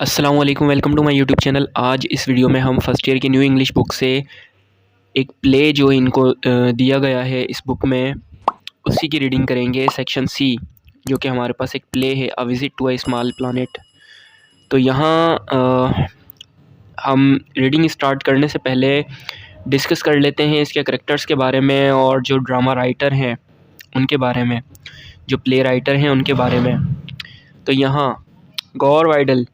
अस्सलाम वालेकुम, welcome to my YouTube channel. आज इस वीडियो में हम फर्स्ट ईयर की न्यू इंग्लिश बुक से एक प्ले जो इनको दिया गया है इस बुक में, उसी की रीडिंग करेंगे। सेक्शन सी, जो कि हमारे पास एक प्ले है, a visit to a small planet. तो यहाँ हम रीडिंग स्टार्ट करने से पहले डिस्कस कर लेते हैं इसके करैक्टर्स के बारे में और जो ड्रामा राइटर हैं उनके बारे में, जो प्ले राइटर हैं उनके बारे में। तो यहाँ गौर वाइडल,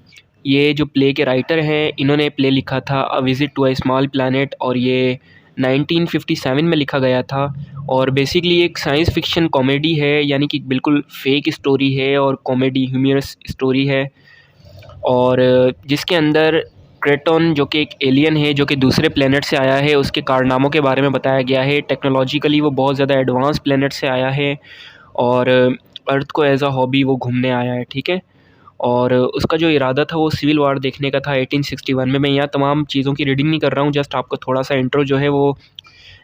ये जो प्ले के राइटर हैं, इन्होंने प्ले लिखा था a visit to a small planet, और ये 1957 में लिखा गया था। और बेसिकली एक साइंस फिक्शन कॉमेडी है, यानी कि बिल्कुल फेक स्टोरी है और कॉमेडी ह्यूमरस स्टोरी है। और जिसके अंदर क्रेटॉन, जो कि एक एलियन है जो कि दूसरे प्लेनेट से आया है, उसके कारनामों के बारे में बताया गया है। टेक्नोलॉजिकली वो बहुत ज़्यादा एडवांस प्लेनेट से आया है और अर्थ को एज़ अ हॉबी वो घूमने आया है, ठीक है। और उसका जो इरादा था वो सिविल वार देखने का था 1861 में। मैं यहाँ तमाम चीज़ों की रीडिंग नहीं कर रहा हूँ, जस्ट आपको थोड़ा सा इंट्रो जो है वो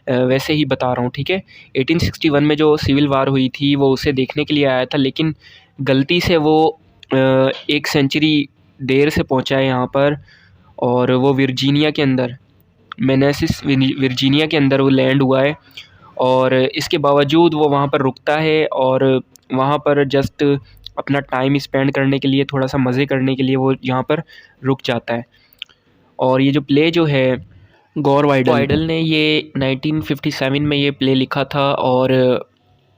वैसे ही बता रहा हूँ, ठीक है। 1861 में जो सिविल वार हुई थी वो उसे देखने के लिए आया था, लेकिन गलती से वो 1 सेंचुरी देर से पहुँचा है यहाँ पर। और वो वर्जीनिया के अंदर, मेनेसिस वर्जीनिया के अंदर वो लैंड हुआ है। और इसके बावजूद वो वहाँ पर रुकता है और वहाँ पर जस्ट अपना टाइम स्पेंड करने के लिए, थोड़ा सा मज़े करने के लिए वो यहाँ पर रुक जाता है। और ये जो प्ले जो है, गौर वाइडल ने ये 1957 में ये प्ले लिखा था। और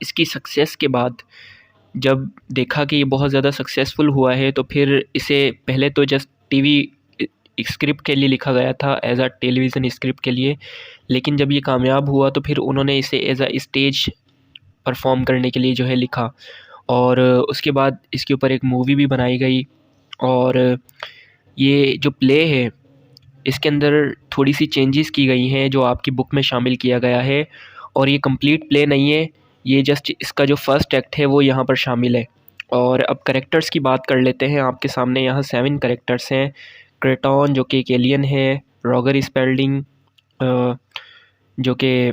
इसकी सक्सेस के बाद जब देखा कि ये बहुत ज़्यादा सक्सेसफुल हुआ है, तो फिर इसे पहले तो जस्ट टीवी स्क्रिप्ट के लिए लिखा गया था, एज अ टेलीविज़न स्क्रिप्ट के लिए। लेकिन जब ये कामयाब हुआ तो फिर उन्होंने इसे एज अ स्टेज परफॉर्म करने के लिए जो है लिखा। और उसके बाद इसके ऊपर एक मूवी भी बनाई गई। और ये जो प्ले है, इसके अंदर थोड़ी सी चेंजेस की गई हैं जो आपकी बुक में शामिल किया गया है। और ये कंप्लीट प्ले नहीं है, ये जस्ट इसका जो फर्स्ट एक्ट है वो यहाँ पर शामिल है। और अब करेक्टर्स की बात कर लेते हैं। आपके सामने यहाँ 7 करेक्टर्स हैं। क्रेटॉन, जो कि एक एलियन है। रॉगर स्पेल्डिंग, जो कि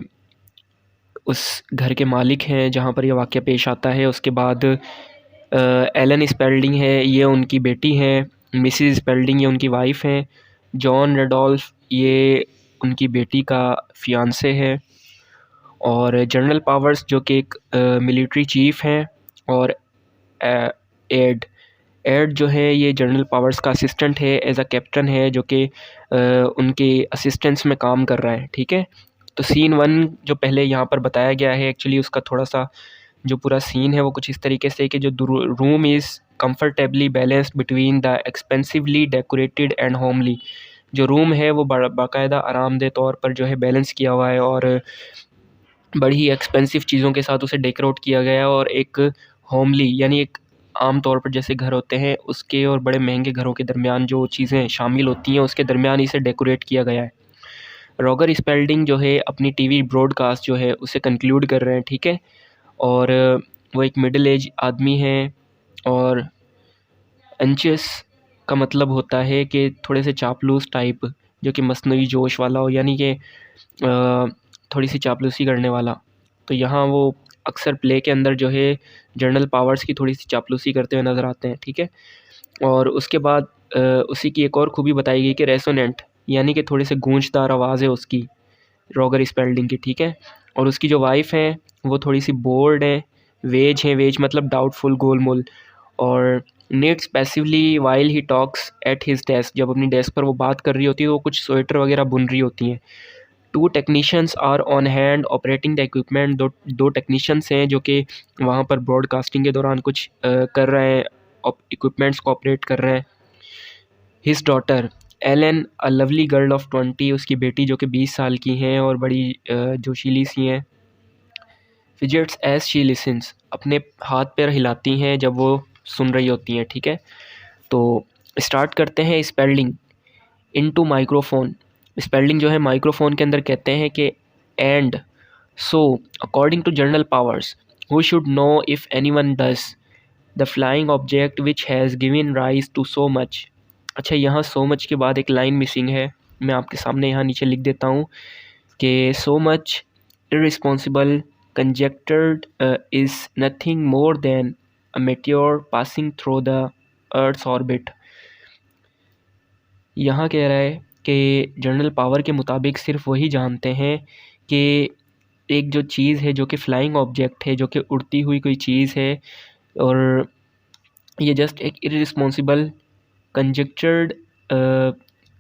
उस घर के मालिक हैं जहाँ पर यह वाक़या पेश आता है। उसके बाद एलन स्पेल्डिंग है, ये उनकी बेटी हैं। मिसिज़ स्पेल्डिंग, ये उनकी वाइफ़ हैं। जॉन रेडोल्फ, ये उनकी बेटी का फियांसे है। और जनरल पावर्स, जो कि एक मिलिट्री चीफ़ हैं। और एड एड जो है, ये जनरल पावर्स का असिस्टेंट है, एज अ कैप्टन है, जो कि उनके असिस्टेंस में काम कर रहा है, ठीक है। तो सीन 1 जो पहले यहाँ पर बताया गया है, एक्चुअली उसका थोड़ा सा जो पूरा सीन है वो कुछ इस तरीके से कि जो room is comfortably balanced between the expensively decorated and homely. जो रूम है वो बाकायदा आरामदेह तौर पर जो है बैलेंस किया हुआ है और बड़ी ही एक्सपेंसिव चीज़ों के साथ उसे डेकोरेट किया गया है। और एक होमली, यानी एक आम तौर पर जैसे घर होते हैं उसके और बड़े महंगे घरों के दरमियान जो चीज़ें शामिल होती हैं उसके दरमियान इसे डेकोरेट किया गया है। रॉगर स्पेल्डिंग जो है अपनी टीवी ब्रॉडकास्ट जो है उसे कंक्लूड कर रहे हैं, ठीक है। और वो एक मिडिल एज आदमी हैं। और एंशियस का मतलब होता है कि थोड़े से चापलूस टाइप, जो कि मसनवी जोश वाला हो, यानी कि थोड़ी सी चापलूसी करने वाला। तो यहाँ वो अक्सर प्ले के अंदर जो है जनरल पावर्स की थोड़ी सी चापलूसी करते हुए नज़र आते हैं, ठीक है। और उसके बाद उसी की एक और खूबी बताई गई कि रेसोनेंट, यानी कि थोड़ी से गूंजदार आवाज़ है उसकी, रॉगर स्पेल्डिंग की, ठीक है। और उसकी जो वाइफ़ है वो थोड़ी सी बोल्ड है, वेज है, वेज मतलब डाउटफुल, गोलमोल। और needs passively while he talks at his desk, जब अपनी डेस्क पर वो बात कर रही होती है तो वो कुछ स्वेटर वगैरह बुन रही होती हैं। 2 technicians are on hand operating the equipment, दो टेक्नीशियंस हैं जो कि वहाँ पर ब्रॉडकास्टिंग के दौरान कुछ कर रहे हैं, इक्विपमेंट्स को ऑपरेट कर रहे हैं। His daughter Ellen, a lovely girl of 20, उसकी बेटी जो कि 20 साल की हैं और बड़ी जोशीली सी हैं। फिजेट्स एज शी लिसन्स, अपने हाथ पैर हिलाती हैं जब वो सुन रही होती हैं, ठीक है। तो स्टार्ट करते हैं स्पेल्डिंग इनटू माइक्रोफोन। स्पेल्डिंग जो है माइक्रोफोन के अंदर कहते हैं कि and so according to General Powers who should know if anyone does the flying object which has given rise to so much. अच्छा, यहाँ सो मच के बाद एक लाइन मिसिंग है, मैं आपके सामने यहाँ नीचे लिख देता हूँ कि so much irresponsible conjectured is nothing more than a meteor passing through the Earth's orbit। यहाँ कह रहा है कि जनरल पावर के मुताबिक सिर्फ वही जानते हैं कि एक जो चीज़ है जो कि फ्लाइंग ऑब्जेक्ट है, जो कि उड़ती हुई कोई चीज़ है, और ये जस्ट एक इर्रिस्पॉन्सिबल कंजक्चर्ड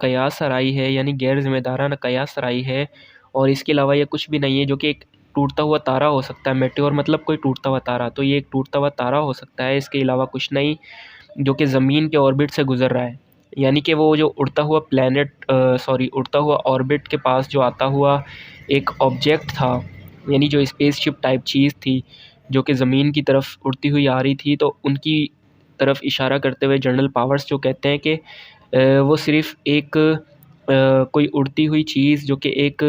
कयास आराई है, यानी गैर ज़िम्मेदाराना कयास आराई है, और इसके अलावा ये कुछ भी नहीं है, जो कि एक टूटता हुआ तारा हो सकता है। मेटेओर मतलब कोई टूटता हुआ तारा, तो ये एक टूटता हुआ तारा हो सकता है, इसके अलावा कुछ नहीं, जो कि ज़मीन के ऑर्बिट से गुज़र रहा है। यानी कि वो जो उड़ता हुआ उड़ता हुआ ऑर्बिट के पास जो आता हुआ एक ऑब्जेक्ट था, यानी जो स्पेसशिप टाइप चीज़ थी, जो कि ज़मीन की तरफ उड़ती हुई आ रही थी, तो उनकी तरफ इशारा करते हुए जनरल पावर्स जो कहते हैं कि वो सिर्फ़ एक कोई उड़ती हुई चीज़, जो कि एक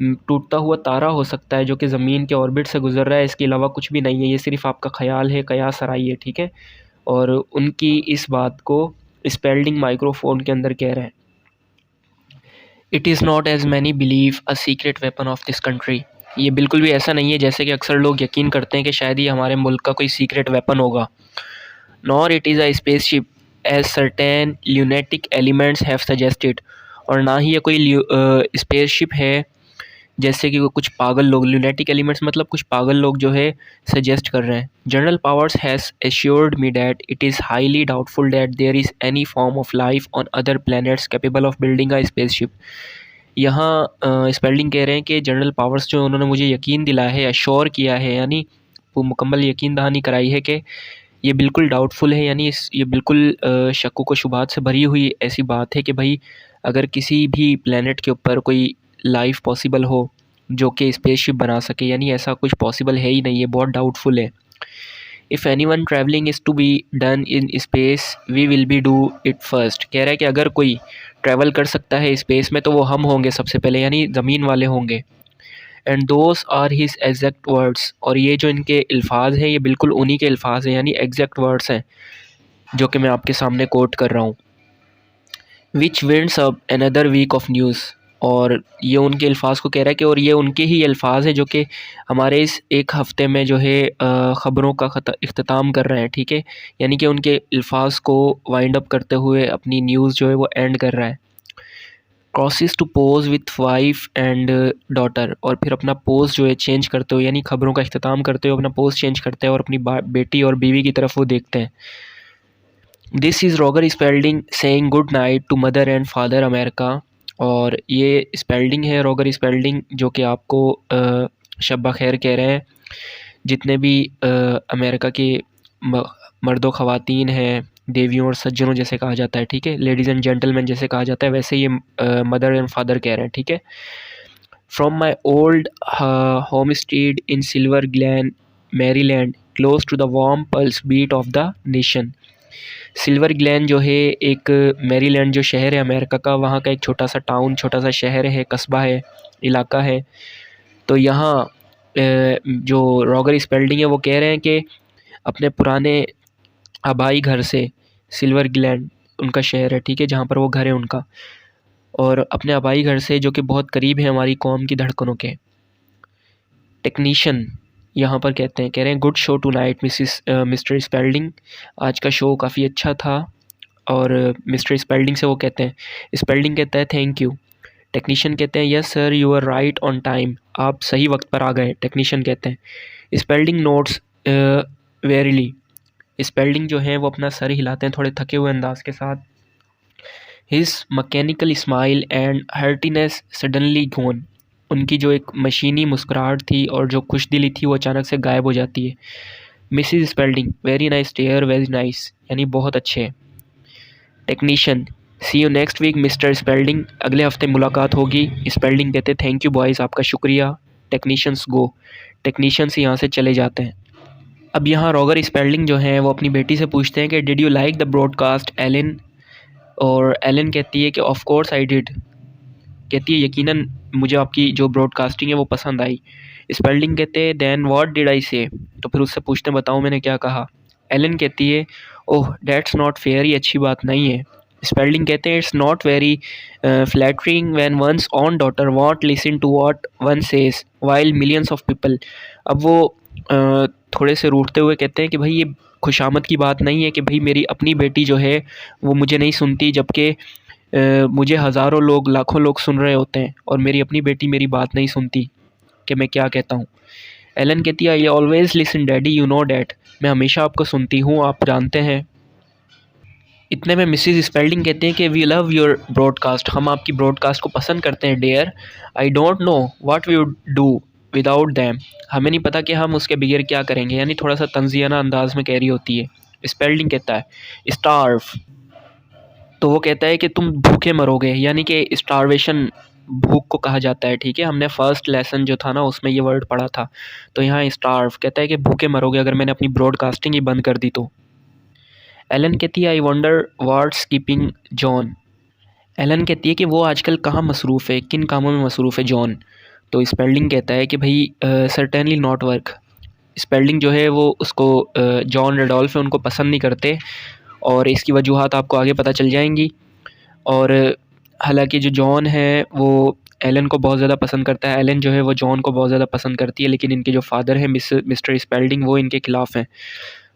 टूटता हुआ तारा हो सकता है, जो कि ज़मीन के ऑर्बिट से गुज़र रहा है, इसके अलावा कुछ भी नहीं है, ये सिर्फ़ आपका ख़याल है, कयास आराई है, ठीक है। और उनकी इस बात को स्पेल्डिंग माइक्रोफोन के अंदर कह रहे हैं। It is not as many believe a secret weapon of this country. ये बिल्कुल भी ऐसा नहीं है जैसे कि अक्सर लोग यकीन करते हैं कि शायद ये हमारे मुल्क का कोई सीक्रेट वेपन होगा। Nor it is a spaceship as certain lunatic elements have suggested. और ना ही ये कोई स्पेसशिप है जैसे कि वो कुछ पागल लोग, ल्यूनेटिक एलिमेंट्स मतलब कुछ पागल लोग जो है सजेस्ट कर रहे हैं। General Powers has assured me that it is highly doubtful that there is any form of life on other planets capable of building a spaceship. यहाँ स्पेल्डिंग कह रहे हैं कि जनरल पावर्स जो उन्होंने मुझे यकीन दिलाया है, एश्योर किया है, यानी वो मुकम्मल यकीन दहानी कराई है कि ये बिल्कुल डाउटफुल है, यानी ये बिल्कुल शक्कों व शुबहात से भरी हुई ऐसी बात है कि भाई अगर किसी भी प्लैनेट के ऊपर कोई लाइफ पॉसिबल हो जो कि स्पेसशिप बना सके, यानी ऐसा कुछ पॉसिबल है ही नहीं है, बहुत डाउटफुल है। If anyone travelling is to be done in space we will be do it first. कह रहा है कि अगर कोई ट्रैवल कर सकता है स्पेस में तो वो हम होंगे सबसे पहले, यानी ज़मीन वाले होंगे। And those are his exact words. और ये जो इनके अल्फाज हैं ये बिल्कुल उन्हीं के अल्फाज हैं, यानी एग्जैक्ट वर्ड्स हैं जो कि मैं आपके सामने कोट कर रहा हूँ। Which winds up another week of news. और ये उनके अल्फाज को कह रहा है कि और ये उनके ही अल्फाज हैं जो कि हमारे इस एक हफ़्ते में जो है ख़बरों का इख्तिताम कर रहे हैं, ठीक है। यानी कि उनके अल्फाज को वाइंड अप करते हुए अपनी न्यूज़ जो है वो एंड कर रहा है। Crosses to pose with wife and daughter. और फिर अपना पोज जो है चेंज करते हुए, यानी ख़बरों का इख्तिताम करते हुए अपना पोज चेंज करते हैं और अपनी बेटी और बीवी की तरफ वो देखते हैं। This is Roger Spaulding saying good night to mother and father America. और ये स्पेल्डिंग है, रॉगर स्पेल्डिंग, जो कि आपको शब खैर कह रहे हैं जितने भी अमेरिका के मर्दों ख़वातीन हैं, देवियों और सज्जनों जैसे कहा जाता है, ठीक है, लेडीज़ एंड जेंटलमैन जैसे कहा जाता है, वैसे ये मदर एंड फादर कह रहे हैं, ठीक है। From my old home street in Silver Glen Maryland close to the warm pulse beat of the nation. Silver Glen जो है एक मैरीलैंड जो शहर है अमेरिका का, वहाँ का एक छोटा सा टाउन, छोटा सा शहर है, कस्बा है, इलाका है। तो यहाँ जो रॉगर स्पेल्डिंग है वो कह रहे हैं कि अपने पुराने आबाई घर से, सिल्वर ग्लैंड उनका शहर है, ठीक है, जहाँ पर वो घर है उनका, और अपने आबाई घर से जो कि बहुत करीब है हमारी कौम की धड़कनों के। टेक्नीशियन यहाँ पर कहते हैं, कह रहे हैं good show tonight Mr Spaulding. आज का शो काफ़ी अच्छा था। और मिस्टर स्पेल्डिंग से वो कहते हैं, स्पेल्डिंग कहता है थैंक यू। टेक्नीशियन कहते हैं yes sir you are right on time. आप सही वक्त पर आ गए, टेक्नीशियन कहते हैं। Spalding notes verily. स्पेल्डिंग जो है वो अपना सर हिलाते हैं थोड़े थके हुए अंदाज के साथ। His mechanical smile and heartiness suddenly gone. उनकी जो एक मशीनी मुस्कुराहट थी और जो खुशदिली थी वो अचानक से गायब हो जाती है। Mrs Spaulding very nice dear, very nice, यानी बहुत अच्छे। Technician see you next week Mr Spaulding. अगले हफ्ते मुलाकात होगी। स्पेल्डिंग कहते हैं थैंक यू बॉयज़, आपका शुक्रिया। टेक्नीशियंस गो। टेक्नीशियंस यहाँ से चले जाते हैं। अब यहाँ रॉगर स्पेल्डिंग जो है वो अपनी बेटी से पूछते हैं कि did you like the broadcast Ellen. और एलिन कहती है कि ऑफ कोर्स आई डिड। कहती है यकीनन मुझे आपकी जो ब्रॉडकास्टिंग है वो पसंद आई। स्पेल्डिंग कहते हैं देन व्हाट डिड आई से। तो फिर उससे पूछते हैं बताओ मैंने क्या कहा। एलिन कहती है ओह डेट्स नॉट फेयर, ये अच्छी बात नहीं है। स्पेल्डिंग कहते हैं it's not very flattering when one's own daughter won't listen to what one says while millions of people. अब वो थोड़े से रूठते हुए कहते हैं कि भाई ये खुशामद की बात नहीं है कि भाई मेरी अपनी बेटी जो है वो मुझे नहीं सुनती, जबकि मुझे हज़ारों लोग लाखों लोग सुन रहे होते हैं और मेरी अपनी बेटी मेरी बात नहीं सुनती कि मैं क्या कहता हूँ। एलन कहती है, I always listen daddy, you know that. मैं हमेशा आपको सुनती हूँ, आप जानते हैं। इतने में मिसिज स्पेल्डिंग कहते हैं कि वी लव योर ब्रॉडकास्ट, हम आपकी ब्रॉडकास्ट को पसंद करते हैं dear. I don't know what we would do without them, हमें नहीं पता कि हम उसके बगैर क्या करेंगे। यानी थोड़ा सा तंजियाना अंदाज में कह रही होती है। स्पेल्डिंग कहता है स्टार्व, तो वो कहता है कि तुम भूखे मरोगे, यानी कि स्टारवेशन भूख को कहा जाता है। ठीक है, हमने फर्स्ट लेसन जो था ना उसमें ये वर्ड पढ़ा था। तो यहाँ स्टार्व कहता है कि भूखे मरोगे अगर मैंने अपनी ब्रॉडकास्टिंग ही बंद कर दी तो। एलन कहती है, I wonder what's keeping John. Ellen कहती है कि वो आजकल कहाँ मसरूफ़ है, किन कामों में मसरूफ़ है जॉन। तो स्पेल्डिंग कहता है कि भाई सर्टेनली नॉट वर्क। स्पेल्डिंग जो है वो उसको जॉन रेडोल्फ है उनको पसंद नहीं करते और इसकी वजूहात आपको आगे पता चल जाएंगी। और हालांकि जो जॉन है वो एलन को बहुत ज़्यादा पसंद करता है, एलन जो है वो जॉन को बहुत ज़्यादा पसंद करती है, लेकिन इनके जो फादर हैं मिस्टर स्पेल्डिंग वो इनके ख़िलाफ़ हैं।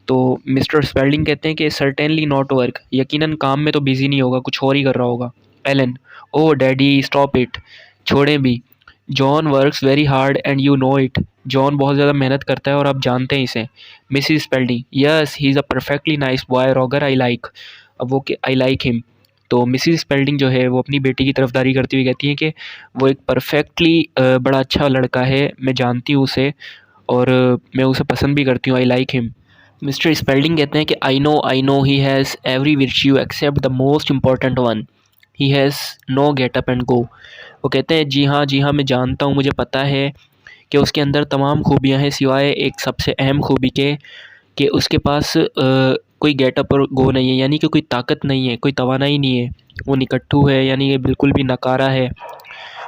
तो मिस्टर स्पेल्डिंग कहते हैं कि सर्टेनली नॉट वर्क, यकीनन काम में तो बिज़ी नहीं होगा, कुछ और ही कर रहा होगा। Ellen, oh daddy stop it, छोड़ें भी। John works very hard and you know it, John बहुत ज़्यादा मेहनत करता है और आप जानते हैं इसे। Mrs Spalding, yes he is a perfectly nice boy Roger, I like. अब वो आई लाइक हिम। तो मिसिज स्पेल्डिंग जो है वो अपनी बेटी की तरफदारी करती हुई कहती है कि वो एक परफेक्टली बड़ा अच्छा लड़का है, मैं जानती हूँ उसे और मैं उसे पसंद भी करती हूँ, I like him. Mister Spelding कहते हैं कि I know he has every virtue except the most important one, he has no get up and go. वो कहते हैं जी हाँ मैं जानता हूँ, मुझे पता है कि उसके अंदर तमाम खूबियाँ हैं सिवाय एक सबसे अहम खूबी के कि उसके पास कोई गेट अप और गो नहीं है, यानी कि कोई ताकत नहीं है, कोई तवानाई नहीं है। वो निकट्ठू है, यानी कि बिल्कुल भी नकारा है।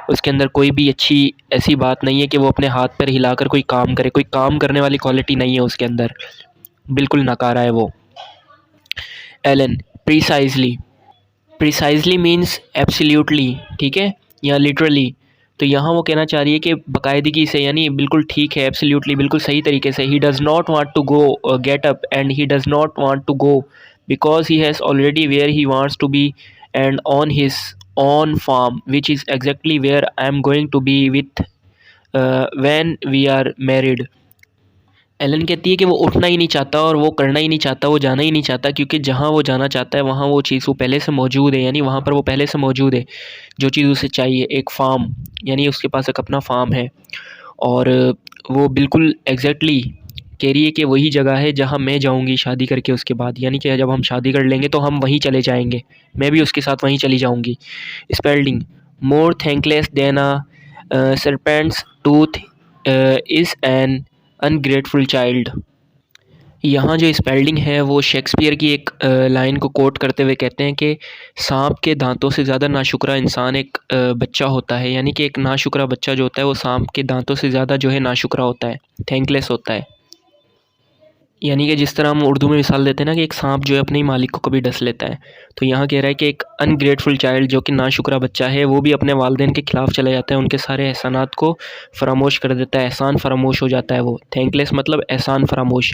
उसके अंदर कोई भी अच्छी ऐसी बात नहीं है कि वो अपने हाथ पैर हिलाकर कोई काम करे, कोई काम करने वाली क्वालिटी नहीं है उसके अंदर, बिल्कुल नकारा है वो। Ellen, precisely, precisely means absolutely, ठीक है, या लिटरली। तो यहाँ वो कहना चाह रही है कि बाकायदगी से, यानी बिल्कुल ठीक है, एब्सोल्युटली बिल्कुल सही तरीके से। He does not want to go get up and he does not want to go because he has already where he wants to be and on his own farm which is exactly where I am going to be with when we are married. Ellen कहती है कि वो उठना ही नहीं चाहता और वो करना ही नहीं चाहता, वो जाना ही नहीं चाहता, क्योंकि जहाँ वो जाना चाहता है वहाँ वो चीज़ वो पहले से मौजूद है, यानी वहाँ पर वो पहले से मौजूद है जो चीज़ उसे चाहिए, एक फार्म, यानी उसके पास एक अपना फार्म है। और वो बिल्कुल एग्जैक्टली कह रही है कि वही जगह है जहाँ मैं जाऊँगी शादी करके उसके बाद, यानी कि जब हम शादी कर लेंगे तो हम वहीं चले जाएंगे, मैं भी उसके साथ वहीं चली जाऊँगी। Spaulding, more thankless than a serpent's tooth is an ungrateful child. यहाँ जो स्पेल्डिंग है वो शेक्सपियर की एक लाइन को कोट करते हुए कहते हैं कि सांप के दांतों से ज़्यादा नाशुक्रा इंसान एक बच्चा होता है, यानी कि एक नाशुक्रा बच्चा जो होता है वो सांप के दांतों से ज़्यादा जो है नाशुक्रा होता है, थैंकलेस होता है। यानी कि जिस तरह हम उर्दू में मिसाल देते हैं ना कि एक सांप जो है अपने ही मालिक को कभी डस लेता है, तो यहाँ कह रहा है कि एक अनग्रेटफुल चाइल्ड जो कि नाशुक्रा बच्चा है वो भी अपने वालिदैन के ख़िलाफ़ चला जाता है, उनके सारे एहसानात को फरामोश कर देता है, एहसान फरामोश हो जाता है वो। थैंकलेस मतलब एहसान फरामोश।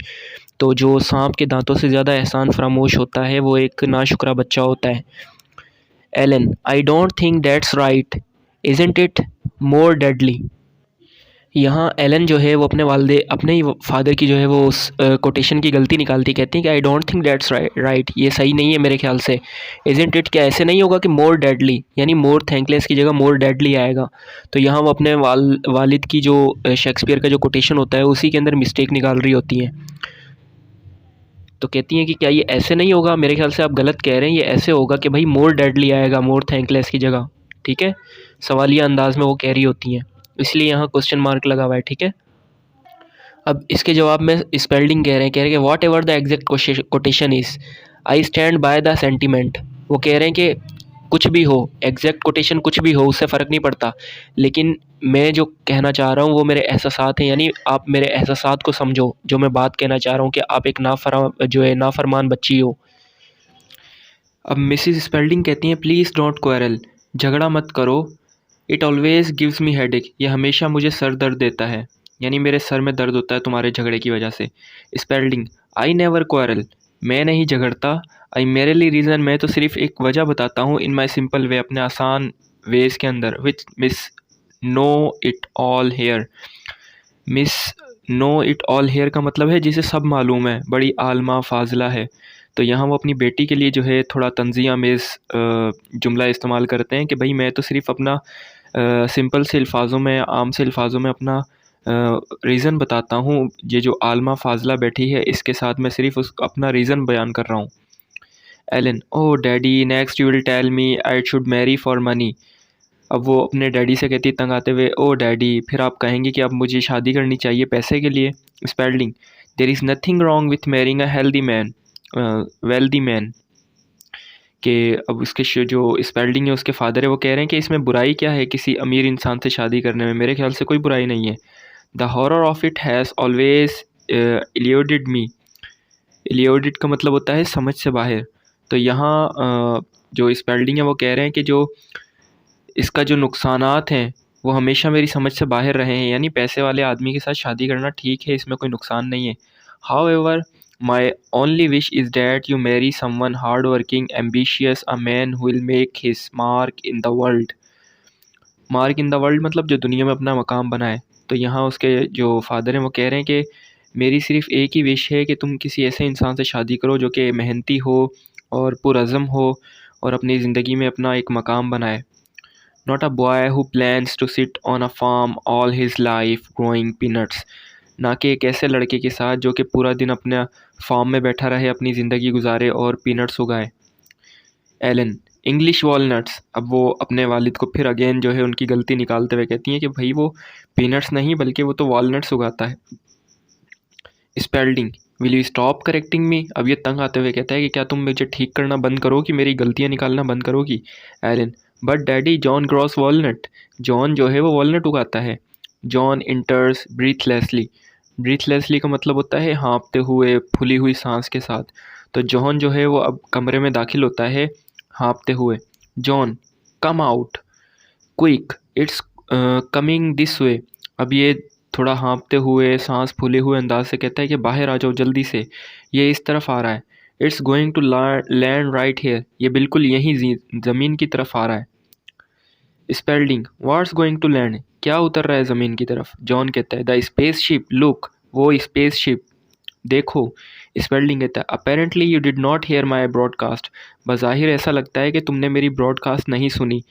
तो जो सांप के दांतों से ज़्यादा एहसान फरामोश होता है वो एक नाशुक्रा बच्चा होता है। Ellen, I don't think that's right, isn't it more deadly. यहाँ एलन जो है वो अपने ही फादर की जो है वो उस कोटेशन की गलती निकालती, कहती हैं कि आई डोंट थिंक दैट्स राइट, ये सही नहीं है मेरे ख्याल से। इज़न्ट इट, क्या ऐसे नहीं होगा कि मोर डेडली, यानी मोर थैंकलेस की जगह मोर डेडली आएगा। तो यहाँ वो अपने वालिद की जो शेक्सपियर का जो कोटेशन होता है उसी के अंदर मिस्टेक निकाल रही होती हैं। तो कहती हैं कि क्या ये ऐसे नहीं होगा, मेरे ख्याल से आप गलत कह रहे हैं, ये ऐसे होगा कि भाई मोर डेडली आएगा मोर थैंकलेस की जगह। ठीक है, सवालिया अंदाज में वो कह रही होती हैं, इसलिए यहाँ क्वेश्चन मार्क लगा हुआ है। ठीक है, अब इसके जवाब में स्पेल्डिंग कह रहे हैं कि what ever the exact quotation is I stand by the sentiment. वो कह रहे हैं कि कुछ भी हो, एग्जैक्ट कोटेशन कुछ भी हो, उससे फ़र्क नहीं पड़ता, लेकिन मैं जो कहना चाह रहा हूँ वो मेरे एहसासात हैं, यानी आप मेरे एहसासात को समझो, जो मैं बात कहना चाह रहा हूँ कि आप एक नाफरमान बच्ची हो। अब मिसिस स्पेल्डिंग कहती हैं, प्लीज़ डोंट क्वेरल, झगड़ा मत करो, it always gives me headache, ये हमेशा मुझे सर दर्द देता है, यानी मेरे सर में दर्द होता है तुम्हारे झगड़े की वजह से। स्पेल्डिंग, आई नेवर क्वेरल, मैं नहीं झगड़ता। आई मेरेली रीज़न, मैं तो सिर्फ एक वजह बताता हूँ। इन माई सिंपल वे, अपने आसान वेज के अंदर। Which miss know it all here. Miss know it all here का मतलब है जिसे सब मालूम है, बड़ी आलमा फाजला है। तो यहाँ वो अपनी बेटी के लिए जो है थोड़ा तंज़िया मेज़ जुमला इस्तेमाल करते हैं कि भाई मैं तो सिर्फ अपना सिंपल से अल्फाजों में, आम से अल्फाजों में अपना रीज़न बताता हूँ। ये जो आलमा फाजला बैठी है इसके साथ मैं सिर्फ उस अपना रीज़न बयान कर रहा हूँ। Ellen, oh daddy, next you will tell me I should marry for money. अब वो अपने डैडी से कहती तंग आते हुए, ओ डैडी, फिर आप कहेंगे कि अब मुझे शादी करनी चाहिए पैसे के लिए। Spaulding, there is nothing wrong with marrying a healthy man, wealthy man. कि अब उसके जो स्पेल्डिंग है उसके फादर है, वो कह रहे हैं कि इसमें बुराई क्या है किसी अमीर इंसान से शादी करने में, मेरे ख्याल से कोई बुराई नहीं है। The horror of it has always eluded me. Eluded का मतलब होता है समझ से बाहर। तो यहाँ जो स्पेल्डिंग है वो कह रहे हैं कि जो इसका जो नुकसानात हैं वो हमेशा मेरी समझ से बाहर रहे हैं, यानी पैसे वाले आदमी के साथ शादी करना ठीक है, इसमें कोई नुकसान नहीं है। How ever my only wish is that you Mary someone hard working ambitious, a man who will make his mark in the world. Mark in the world मतलब जो दुनिया में अपना मकाम बनाए। तो यहाँ उसके जो फादर हैं वो कह रहे हैं कि मेरी सिर्फ़ एक ही विश है कि तुम किसी ऐसे इंसान से शादी करो जो कि मेहनती हो और पुरज़्म हो और अपनी ज़िंदगी में अपना एक मकाम बनाए। Not a boy who plans to sit on a farm all his life growing peanuts। ना कि एक ऐसे लड़के के साथ जो कि पूरा दिन अपने फार्म में बैठा रहे, अपनी ज़िंदगी गुजारे और पीनट्स उगाए। Ellen, English walnuts. अब वो अपने वालिद को फिर अगेन जो है उनकी गलती निकालते हुए कहती हैं कि भाई वो पीनट्स नहीं बल्कि वो तो वॉलनट्स उगाता है। Spalding, will you stop correcting me. अब ये तंग आते हुए कहता है कि क्या तुम मुझे ठीक करना बंद करोगी, मेरी गलतियाँ निकालना बंद करोगी। Ellen, but daddy, John grows walnut. John जो है वो वॉलनट उगाता है। जॉन इंटर्स ब्रीथलेसली। ब्रीथलेसली का मतलब होता है हाँफते हुए, फूली हुई सांस के साथ। तो जॉन जो है वो अब कमरे में दाखिल होता है हाँफते हुए। John, come out quick, it's coming this way. अब ये थोड़ा हाँफते हुए, सांस फूले हुए अंदाज से कहता है कि बाहर आ जाओ जल्दी से, ये इस तरफ आ रहा है। It's going to land right here. ये बिल्कुल यहीं ज़मीन की तरफ आ रहा है। Spaulding, what's going to land, क्या उतर रहा है ज़मीन की तरफ। जॉन कहता है द स्पेस शिप, लुक, वो स्पेस शिप देखो। स्पेल्डिंग कहता है apparently you did not hear my broadcast. बज़ाहिर ऐसा लगता है कि तुमने मेरी ब्रॉडकास्ट नहीं सुनी।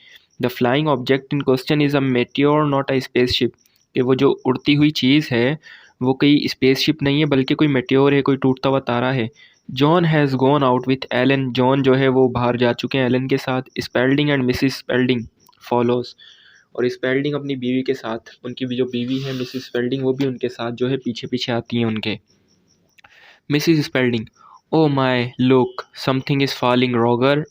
The flying object in question is a meteor not a space ship. कि वो जो उड़ती हुई चीज़ है वो कोई स्पेस शिप नहीं है बल्कि कोई मेटियोर है, कोई टूटता हुआ तारा है। John has gone out with Ellen. John जो है वो बाहर जा चुके हैं एलन के साथ। Spalding and Mrs Spalding follows. और स्पेल्डिंग अपनी बीवी के साथ, उनकी भी जो बीवी है मिसिस स्पेल्डिंग, वो भी उनके साथ जो है पीछे पीछे आती हैं उनके। Mrs Spaulding, oh my look, something is falling Roger.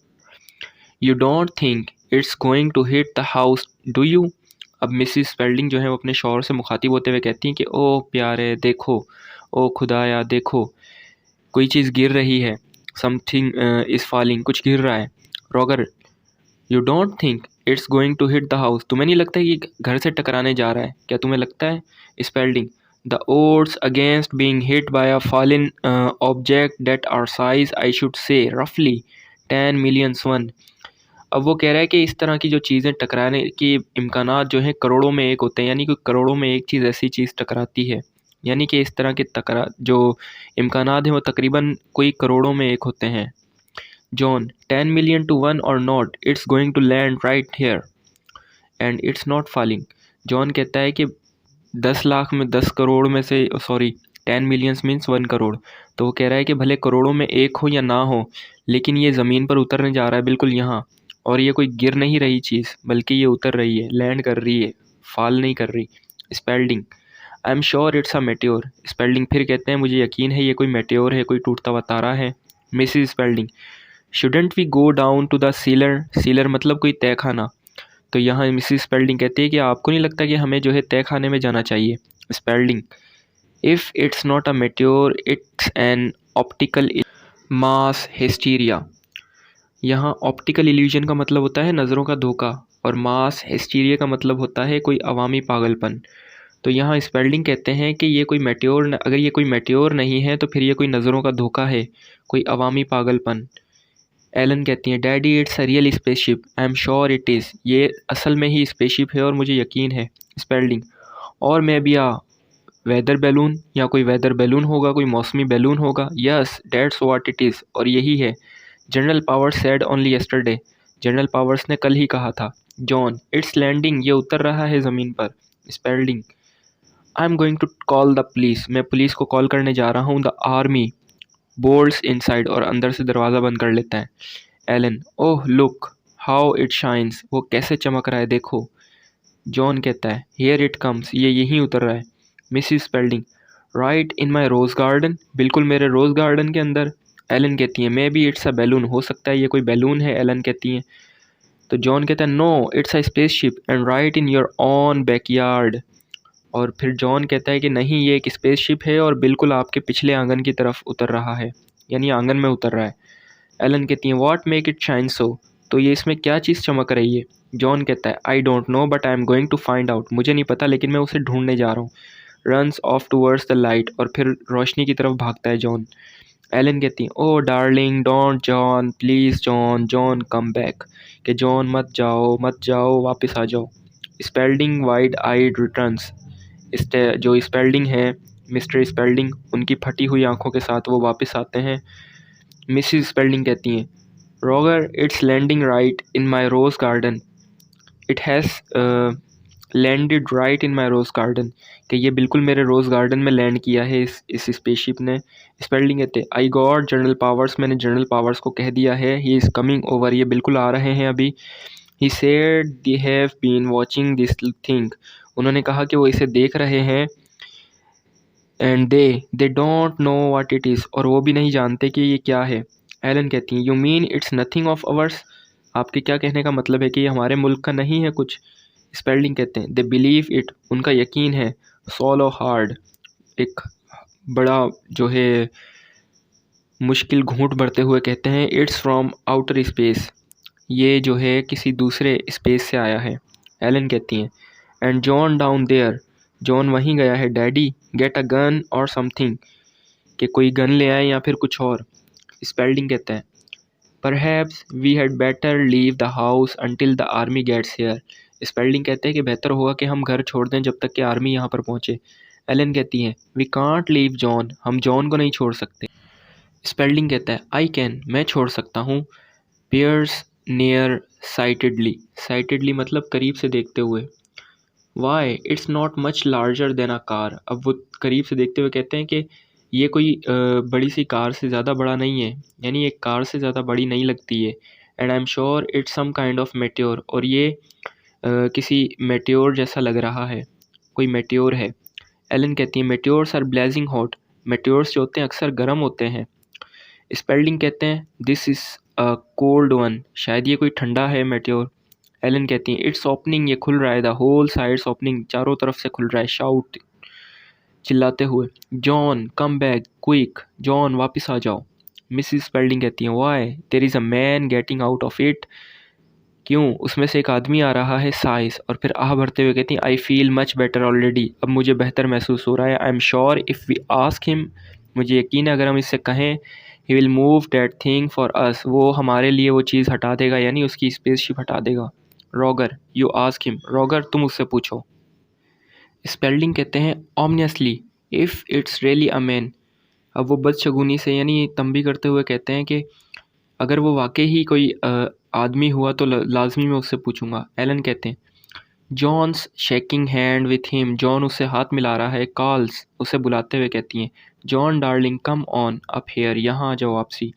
You don't think it's going to hit the house do you. अब मिसिस स्पेल्डिंग जो है वो अपने शौहर से मुखातिब होते हुए कहती हैं कि ओ प्यारे देखो, ओ खुदाया देखो, कोई चीज़ गिर रही है। समथिंग इज़ फॉलिंग, कुछ गिर रहा है। Roger, you don't think it's going to hit the house, तुम्हें नहीं लगता कि घर से टकराने जा रहा है, क्या तुम्हें लगता है। Spaulding, the odds against being hit by a falling object that are size I should say रफली 10 मिलियन वन। अब वो कह रहा है कि इस तरह की जो चीज़ें टकराने के इम्कानात जो हैं करोड़ों में एक होते हैं, यानी कि करोड़ों में एक चीज़ ऐसी चीज़ टकराती है, यानी कि इस तरह के जो इम्कानात हैं वो तकरीबन कोई करोड़ों में एक होते हैं। जॉन, 10 मिलियन टू 1 और not, it's going to land right here and it's not falling. John कहता है कि 10 लाख में 10 करोड़ में से, सॉरी 10 मिलियंस मीन्स 1 करोड़। तो वो कह रहा है कि भले करोड़ों में एक हो या ना हो, लेकिन ये ज़मीन पर उतरने जा रहा है बिल्कुल यहाँ। और ये कोई गिर नहीं रही चीज़ बल्कि ये उतर रही है, लैंड कर रही है, फॉल नहीं कर रही। Spalding, I am sure it's a meteor. Spalding फिर कहते हैं मुझे यकीन है ये कोई मेट्योर है, कोई टूटता हुआ तारा है। Mrs Spaulding, shouldn't we go down to the cellar. Cellar मतलब कोई तय खाना। तो यहाँ मिसिस स्पेल्डिंग कहती है कि आपको नहीं लगता कि हमें जो है तय खाने में जाना चाहिए। Spalding, if it's not a meteor it's an optical mass hysteria. यहाँ ऑप्टिकल इल्यूजन का मतलब होता है नज़रों का धोखा, और मास हिस्टीरिया का मतलब होता है कोई अवामी पागलपन। तो यहाँ स्पेल्डिंग कहते हैं कि ये कोई मेट्योर, अगर ये कोई मेट्योर नहीं है तो फिर ये कोई नज़रों का धोखा है, कोई अवामी पागलपन। एलन कहती हैं daddy it's a real spaceship, I am sure it is, ये असल में ही स्पेसशिप है और मुझे यकीन है। स्पेल्डिंग और मैं भी वेदर बैलून, या कोई वेदर बैलून होगा, कोई मौसमी बैलून होगा। Yes that's what it is, और यही है। General powers said only yesterday, general powers ने कल ही कहा था। जॉन इट्स लैंडिंग, ये उतर रहा है ज़मीन पर। Spaulding I am going to call the police, मैं पुलिस को कॉल करने जा रहा हूँ। द आर्मी बोल्ट्स इनसाइड, और अंदर से दरवाज़ा बंद कर लेता है। Ellen oh look how it shines, वो कैसे चमक रहा है देखो। जॉन कहता है हियर इट कम्स, ये यहीं उतर रहा है। Mrs Spalding right in my rose garden, बिल्कुल मेरे रोज़ गार्डन के अंदर। एलन कहती है may be it's a balloon, हो सकता है ये कोई बैलून है। एलन कहती हैं तो जॉन कहता है no it's a spaceship and right in your own backyard, और फिर जॉन कहता है कि नहीं ये एक स्पेसशिप है और बिल्कुल आपके पिछले आंगन की तरफ उतर रहा है, यानी आंगन में उतर रहा है। एलन कहती है व्हाट मेक इट शाइन सो, तो ये इसमें क्या चीज़ चमक रही है। जॉन कहता है I don't know but I am going to find out, मुझे नहीं पता लेकिन मैं उसे ढूंढने जा रहा हूँ। Runs off towards the light, और फिर रोशनी की तरफ भागता है जॉन। एलन कहती है oh darling don't John please John, John come back, कि जॉन मत जाओ मत जाओ, वापस आ जाओ। स्पेल्डिंग वाइड आइड रिटर्न्स, जो स्पेल्डिंग है मिस्टर स्पेल्डिंग, उनकी फटी हुई आंखों के साथ वो वापस आते हैं। मिसिस स्पेल्डिंग कहती हैं Roger it's landing right in my rose garden, it has landed right in my rose garden, कि ये बिल्कुल मेरे रोज़ गार्डन में लैंड किया है इस स्पेसशिप ने। स्पेल्डिंग कहते आई गॉड जनरल पावर्स, मैंने जनरल पावर्स को कह दिया है ही इज़ कमिंग ओवर, ये बिल्कुल आ रहे हैं अभी। He said they have been watching this thing, उन्होंने कहा कि वो इसे देख रहे हैं। And they don't know what it is, और वो भी नहीं जानते कि ये क्या है। एलन कहती हैं you mean it's nothing of ours, आपके क्या कहने का मतलब है कि ये हमारे मुल्क का नहीं है कुछ। स्पेल्डिंग कहते हैं दे बिलीव इट, उनका यकीन है। सॉलो हार्ड, एक बड़ा जो है मुश्किल घूंट भरते हुए कहते हैं इट्स फ्रॉम आउटर स्पेस, ये जो है किसी दूसरे स्पेस से आया है। एलन कहती हैं and John down there, John वहीं गया है। Daddy get a gun or something, कि कोई गन ले आए या फिर कुछ और। स्पेल्डिंग कहता है perhaps we had better leave the house until the army gets here, Spaulding कहते हैं कि बेहतर होगा कि हम घर छोड़ दें जब तक कि आर्मी यहाँ पर पहुँचे। एलन कहती हैं वी कांट लीव जॉन, हम जॉन को नहीं छोड़ सकते। स्पेल्डिंग कहता है आई कैन, मैं छोड़ सकता हूँ। पियर्स नियर साइटेडली, साइटेडली मतलब करीब से देखते हुए। Why it's not much larger than a car, अब वो करीब से देखते हुए कहते हैं कि ये कोई बड़ी सी कार से ज़्यादा बड़ा नहीं है, यानी एक कार से ज़्यादा बड़ी नहीं लगती है। And I am sure it's some kind of meteor, और ये किसी मेट्योर जैसा लग रहा है, कोई मेट्योर है। एलन कहती है meteors are blazing hot, meteors जो होते हैं अक्सर गर्म होते हैं। स्पेल्डिंग कहते हैं this is a cold one, शायद ये कोई ठंडा है मेट्योर। एलन कहती हैं इट्स ओपनिंग, ये खुल रहा है। द होल साइड्स ओपनिंग, चारों तरफ से खुल रहा है। शाउट, चिल्लाते हुए। John come back quick, John वापस आ जाओ। मिसिस स्पेल्डिंग कहती हैं why there is a man getting out of it, क्यों उसमें से एक आदमी आ रहा है। साइज, और फिर आह भरते हुए कहती हैं I feel much better already, अब मुझे बेहतर महसूस हो रहा है। I am sure if we ask him, मुझे यकीन है अगर हम इससे कहें he will move that thing for us, वो हमारे लिए वो चीज़ हटा देगा, यानी उसकी स्पेसशिप हटा देगा। Roger you ask him, Roger तुम उससे पूछो। स्पेल्डिंग कहते हैं ominously if it's really a man, अब वो बदशगुनी से यानी तंबी करते हुए कहते हैं कि अगर वो वाकई ही कोई आदमी हुआ तो लाजमी मैं उससे पूछूंगा। एलन कहते हैं John's shaking hand with him, John उससे हाथ मिला रहा है। कॉल्स, उसे बुलाते हुए कहती हैं John darling come on up here, यहाँ आ जाओ वापसी।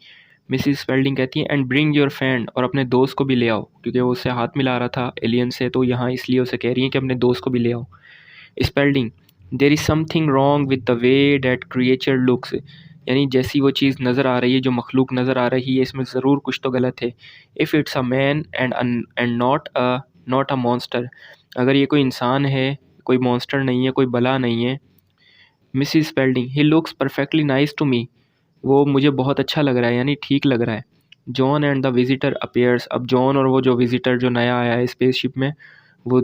मिसिस स्पेल्डिंग कहती हैं एंड ब्रिंग योर फ्रेंड, और अपने दोस्त को भी ले आओ, क्योंकि वो उससे हाथ मिला रहा था एलियन से, तो यहाँ इसलिए उसे कह रही हैं कि अपने दोस्त को भी ले आओ। Spelding there is something wrong with the way that creature looks, यानी जैसी वो चीज़ नज़र आ रही है, जो मखलूक नज़र आ रही है, इसमें ज़रूर कुछ तो गलत है। If it's a man and not a monster, अगर ये कोई इंसान है, कोई मॉन्स्टर नहीं है, कोई बला नहीं है। Mrs Spelding he looks perfectly nice to me, वो मुझे बहुत अच्छा लग रहा है, यानी ठीक लग रहा है। John and the visitor appears, अब जॉन और वो जो विजिटर जो नया आया है स्पेसशिप में, वो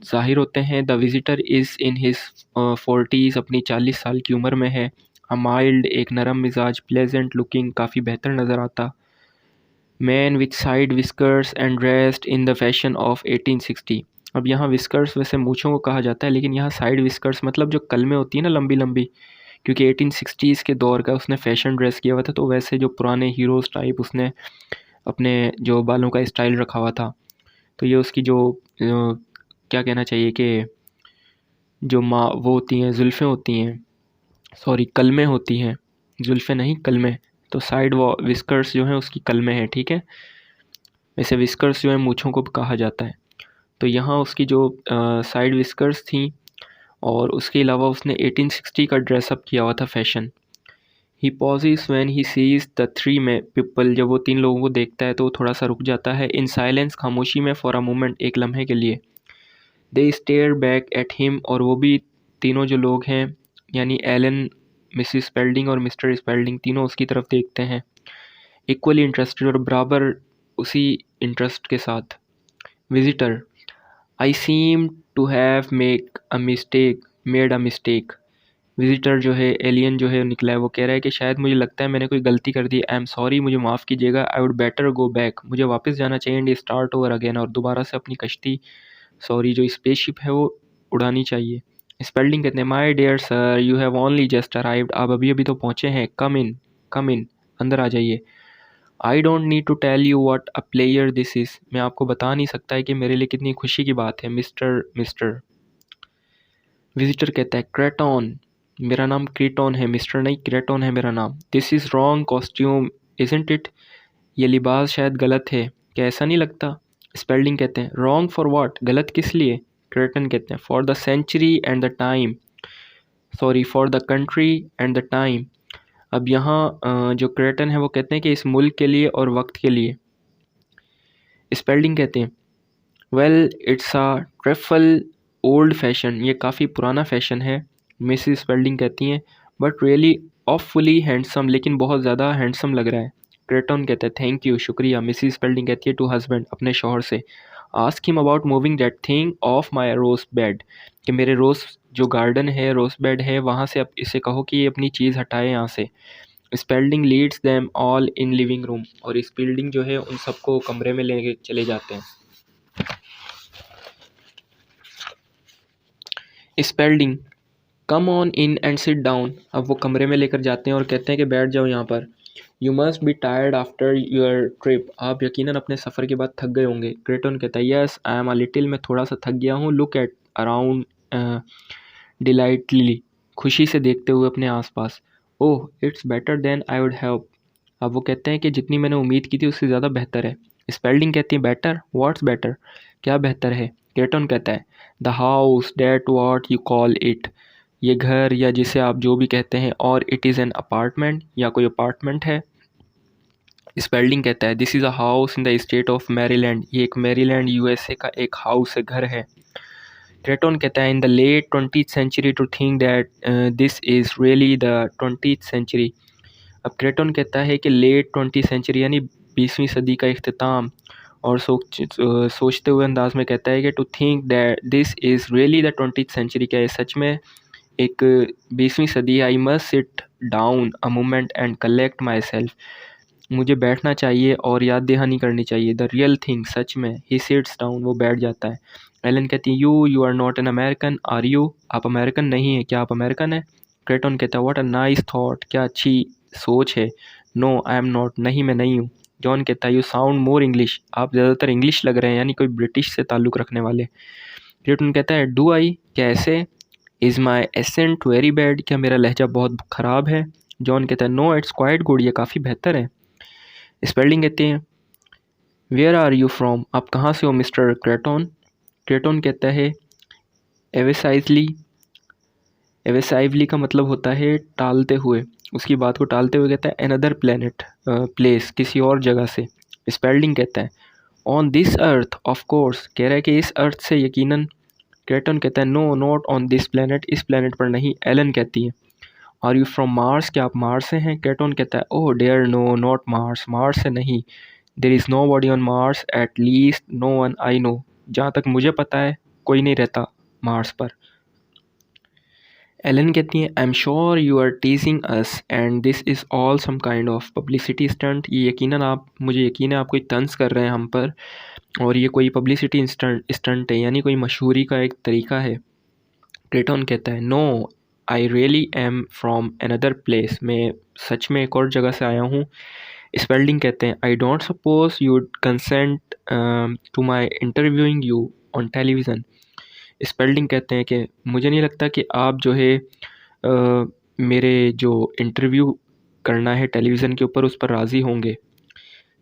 ज़ाहिर होते हैं। The visitor is in his 40s, अपनी 40 साल की उम्र में है। अ माइल्ड, एक नरम मिजाज, प्लेजेंट लुकिंग, काफ़ी बेहतर नज़र आता। Man with side whiskers and dressed in the fashion of 1860। अब यहाँ विस्कर्स वैसे मूँछों को कहा जाता है, लेकिन यहाँ साइड विस्कर्स मतलब जो कलमें होती हैं ना लंबी लंबी, क्योंकि 1860s के दौर का उसने फ़ैशन ड्रेस किया हुआ था, तो वैसे जो पुराने हीरोज़ टाइप उसने अपने जो बालों का स्टाइल रखा हुआ था। तो ये उसकी जो क्या कहना चाहिए कि जो माँ वो होती हैं, जुल्फ़ें होती हैं, सॉरी कलमें होती हैं, जुल्फ़ें नहीं कलमें। तो साइड वो विस्कर्स जो हैं उसकी कलमें हैं, ठीक है। वैसे विस्कर्स जो है मूँछों को कहा जाता है। तो यहाँ उसकी जो साइड विस्कर्स थी, और उसके अलावा उसने 1860 का ड्रेसअप किया हुआ था fashion. He pauses when he sees the three men people, जब वो तीन लोगों को देखता है तो वो थोड़ा सा रुक जाता है। इन साइलेंस, खामोशी में, फॉर अ मोमेंट, एक लम्हे के लिए। दे स्टेयर बैक एट हिम, और वो भी तीनों जो लोग हैं यानी एलन, मिसिस स्पेल्डिंग और मिस्टर स्पेल्डिंग, तीनों उसकी तरफ देखते हैं। इक्वली इंटरेस्टेड, और बराबर उसी इंटरेस्ट के साथ। Visitor, I seem to have made a mistake. Visitor जो है, एलियन जो है निकला है, वो कह रहा है कि शायद मुझे लगता है मैंने कोई गलती कर दी। आई एम सॉरी, मुझे माफ़ कीजिएगा। आई वुड बेटर गो बैक, मुझे वापस जाना चाहिए। एंड स्टार्ट ओवर अगेन, और दोबारा से अपनी कश्ती, सॉरी जो स्पेसशिप है वो उड़ानी चाहिए। स्पेल्डिंग कहते हैं, my dear sir, you have only just arrived, आप अभी अभी तो पहुँचे हैं। कम इन, अंदर आ जाइए। I don't need to tell you what a player this is, मैं आपको बता नहीं सकता है कि मेरे लिए कितनी खुशी की बात है। मिस्टर विजिटर कहता है, क्रेटॉन, मेरा नाम क्रीटॉन है, मिस्टर नहीं, क्रेटॉन है मेरा नाम। This is wrong costume isn't it, ये लिबास शायद गलत है, क्या ऐसा नहीं लगता? स्पेल्डिंग कहते हैं, रॉन्ग फॉर व्हाट, गलत किस लिए? क्रेटन कहते हैं, for the century and the time, sorry for the country and the time. अब यहाँ जो क्रेटन है वो कहते हैं कि इस मुल्क के लिए और वक्त के लिए। स्पेल्डिंग कहते हैं, well it's a trifle old fashion, ये काफ़ी पुराना फ़ैशन है। मिसिस स्पेल्डिंग कहती हैं, बट रियली ऑफुली हैंडसम, लेकिन बहुत ज़्यादा हैंडसम लग रहा है। क्रेटन कहता है, थैंक यू, शुक्रिया। मिसिस स्पेल्डिंग कहती है टू हस्बैंड, अपने शौहर से, ask him about moving that thing off my rose bed, कि मेरे रोज़ जो गार्डन है, रोज़ बेड है, वहाँ से अब इसे कहो कि ये अपनी चीज़ हटाए यहाँ से। Spelding leads them all in living room, और स्पेल्डिंग जो है उन सबको कमरे में लेके चले जाते हैं। Spalding, come on in and sit down, अब वो कमरे में लेकर जाते हैं और कहते हैं कि बैठ जाओ यहाँ पर। You must be tired after your trip, आप यकीनन अपने सफ़र के बाद थक गए होंगे। क्रेटन कहता है, yes I am a little, मैं थोड़ा सा थक गया हूँ। लुक एट अराउंड डिलाइटली, खुशी से देखते हुए अपने आसपास। Oh it's better than I would have, अब वो कहते हैं कि जितनी मैंने उम्मीद की थी उससे ज़्यादा बेहतर है। स्पेल्डिंग कहती है, बेटर, व्हाट्स बेटर, क्या बेहतर है? क्रेटन कहता है, the house date what you call it, ये घर या जिसे आप जो भी कहते हैं, और इट इज़ एन अपार्टमेंट, या कोई अपार्टमेंट है। स्पेल्डिंग कहता है, this is a house in the state of Maryland, ये एक मैरीलैंड यूएसए का एक हाउस है, घर है। क्रेटन कहता है, in the late 20th century to think that this is really the 20th century. अब क्रेटन कहता है कि लेट 20th सेंचुरी यानी 20वीं सदी का इख्तिताम, और सोचते हुए अंदाज में कहता है कि to think that this is really the 20th century, क्या ये सच में एक 20वीं सदी। I must sit down a moment and collect myself, मुझे बैठना चाहिए और याद दहानी करनी चाहिए। द रियल थिंग, सच में। ही सिट्स डाउन, वो बैठ जाता है। एलन कहती है, you are not an American are you, आप अमेरिकन नहीं है क्या, आप अमेरिकन है? क्रेटन कहता है, व्हाट अ नाइस थॉट, क्या अच्छी सोच है। नो आई एम नॉट, नहीं मैं नहीं हूँ। जॉन कहता है, यू साउंड मोर इंग्लिश, आप ज़्यादातर इंग्लिश लग रहे हैं, यानी कोई ब्रिटिश से ताल्लुक़ रखने वाले। क्रेटन कहता है, डू आई, क्या ऐसे? Is my accent very bad, क्या मेरा लहजा बहुत ख़राब है? जॉन कहता है, नो इट्स क्वाइट गुड, ये काफ़ी बेहतर है। स्पेल्डिंग कहते हैं, वेयर आर यू फ्रॉम, आप कहाँ से हो मिस्टर क्रेटन? क्रेटन कहता है, एवेसाइजली, एवेसाइवली का मतलब होता है टालते हुए, उसकी बात को टालते हुए कहता है, अनदर प्लेनेट, प्लेस, किसी और जगह से। स्पेल्डिंग कहता है, on this earth, of course, कह रहा है कि इस अर्थ से यकीनन। क्रेटन कहता है, no not on this planet, इस प्लेनेट पर नहीं। एलन कहती है, आर यू फ्रॉम मार्स, क्या आप मार्स से हैं? क्रेटन कहता है, oh dear no not Mars, Mars से नहीं। There is nobody on Mars, at least no one I know, जहाँ तक मुझे पता है कोई नहीं रहता मार्स पर। एलन कहती हैं I am sure you are teasing us and this is all some kind of publicity stunt. ये यकीनन आप, मुझे यकीन है आप कोई तंज कर रहे हैं हम पर, और ये कोई पब्लिसिटी स्टंट है, यानी कोई मशहूरी का एक तरीका है। क्रेटन कहता है no I really am from another place, मैं सच में एक और जगह से आया हूँ। स्पेल्डिंग कहते हैं I don't suppose you consent to my interviewing you on television. Spelding कहते हैं कि मुझे नहीं लगता कि आप जो है मेरे जो इंटरव्यू करना है टेलीविज़न के ऊपर, उस पर राज़ी होंगे।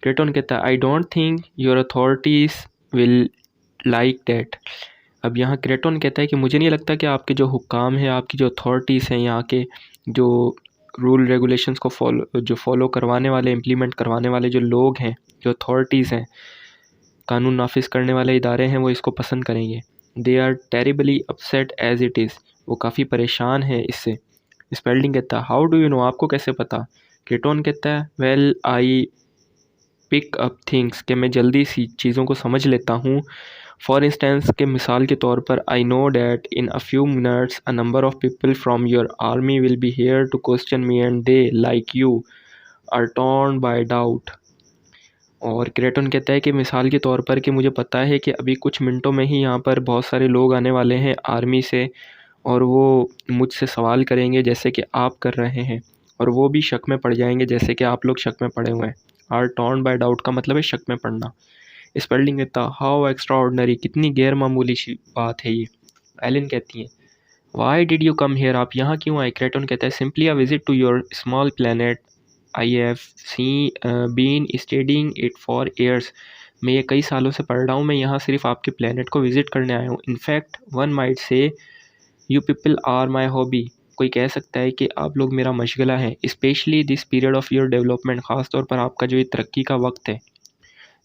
क्रेटन कहता है I don't think your authorities will like that. अब यहाँ क्रेटन कहता है कि मुझे नहीं लगता कि आपके जो हुक्काम हैं, आपकी जो अथॉरिटीज़ हैं, यहाँ के जो रूल रेगुलेशंस को फॉलो करवाने वाले, इम्प्लीमेंट करवाने वाले जो लोग हैं, जो अथॉरिटीज़ हैं, कानून नाफिज करने वाले इदारे हैं, वो इसको पसंद करेंगे। They are terribly upset as it is, वो काफ़ी परेशान है इससे। स्पेल्डिंग कहता है हाउ डू यू नो, आपको कैसे पता। क्रेटन कहता है well I pick up things, कि मैं जल्दी सी चीज़ों को समझ लेता हूँ। फॉर इंस्टेंस, के मिसाल के तौर पर I know that in a few minutes a number of people from your army will be here to question me and they like you are torn by doubt. और क्रेटन कहता है कि मिसाल के तौर पर कि मुझे पता है कि अभी कुछ मिनटों में ही यहाँ पर बहुत सारे लोग आने वाले हैं आर्मी से, और वो मुझसे सवाल करेंगे जैसे कि आप कर रहे हैं, और वो भी शक में पड़ जाएंगे जैसे कि आप लोग शक में पड़े हुए हैं। आर टॉर्न बाय डाउट का मतलब है शक में पड़ना। स्पेल्डिंग कहता हाउ एक्स्ट्रा ऑर्डनरी, कितनी गैर मामूली सी बात है ये। एलिन कहती है why did you come here, आप यहाँ क्यों आए। क्रेटन कहता है simply a visit to your small planet I have been studying it for years, मैं ये कई सालों से पढ़ रहा हूँ, मैं यहाँ सिर्फ आपके प्लानट को विज़िट करने आया हूँ। In fact one might say you people are my hobby, कोई कह सकता है कि आप लोग मेरा मशगला है। Specially this period of your development, ख़ास तौर पर आपका जो ये तरक्की का वक्त है।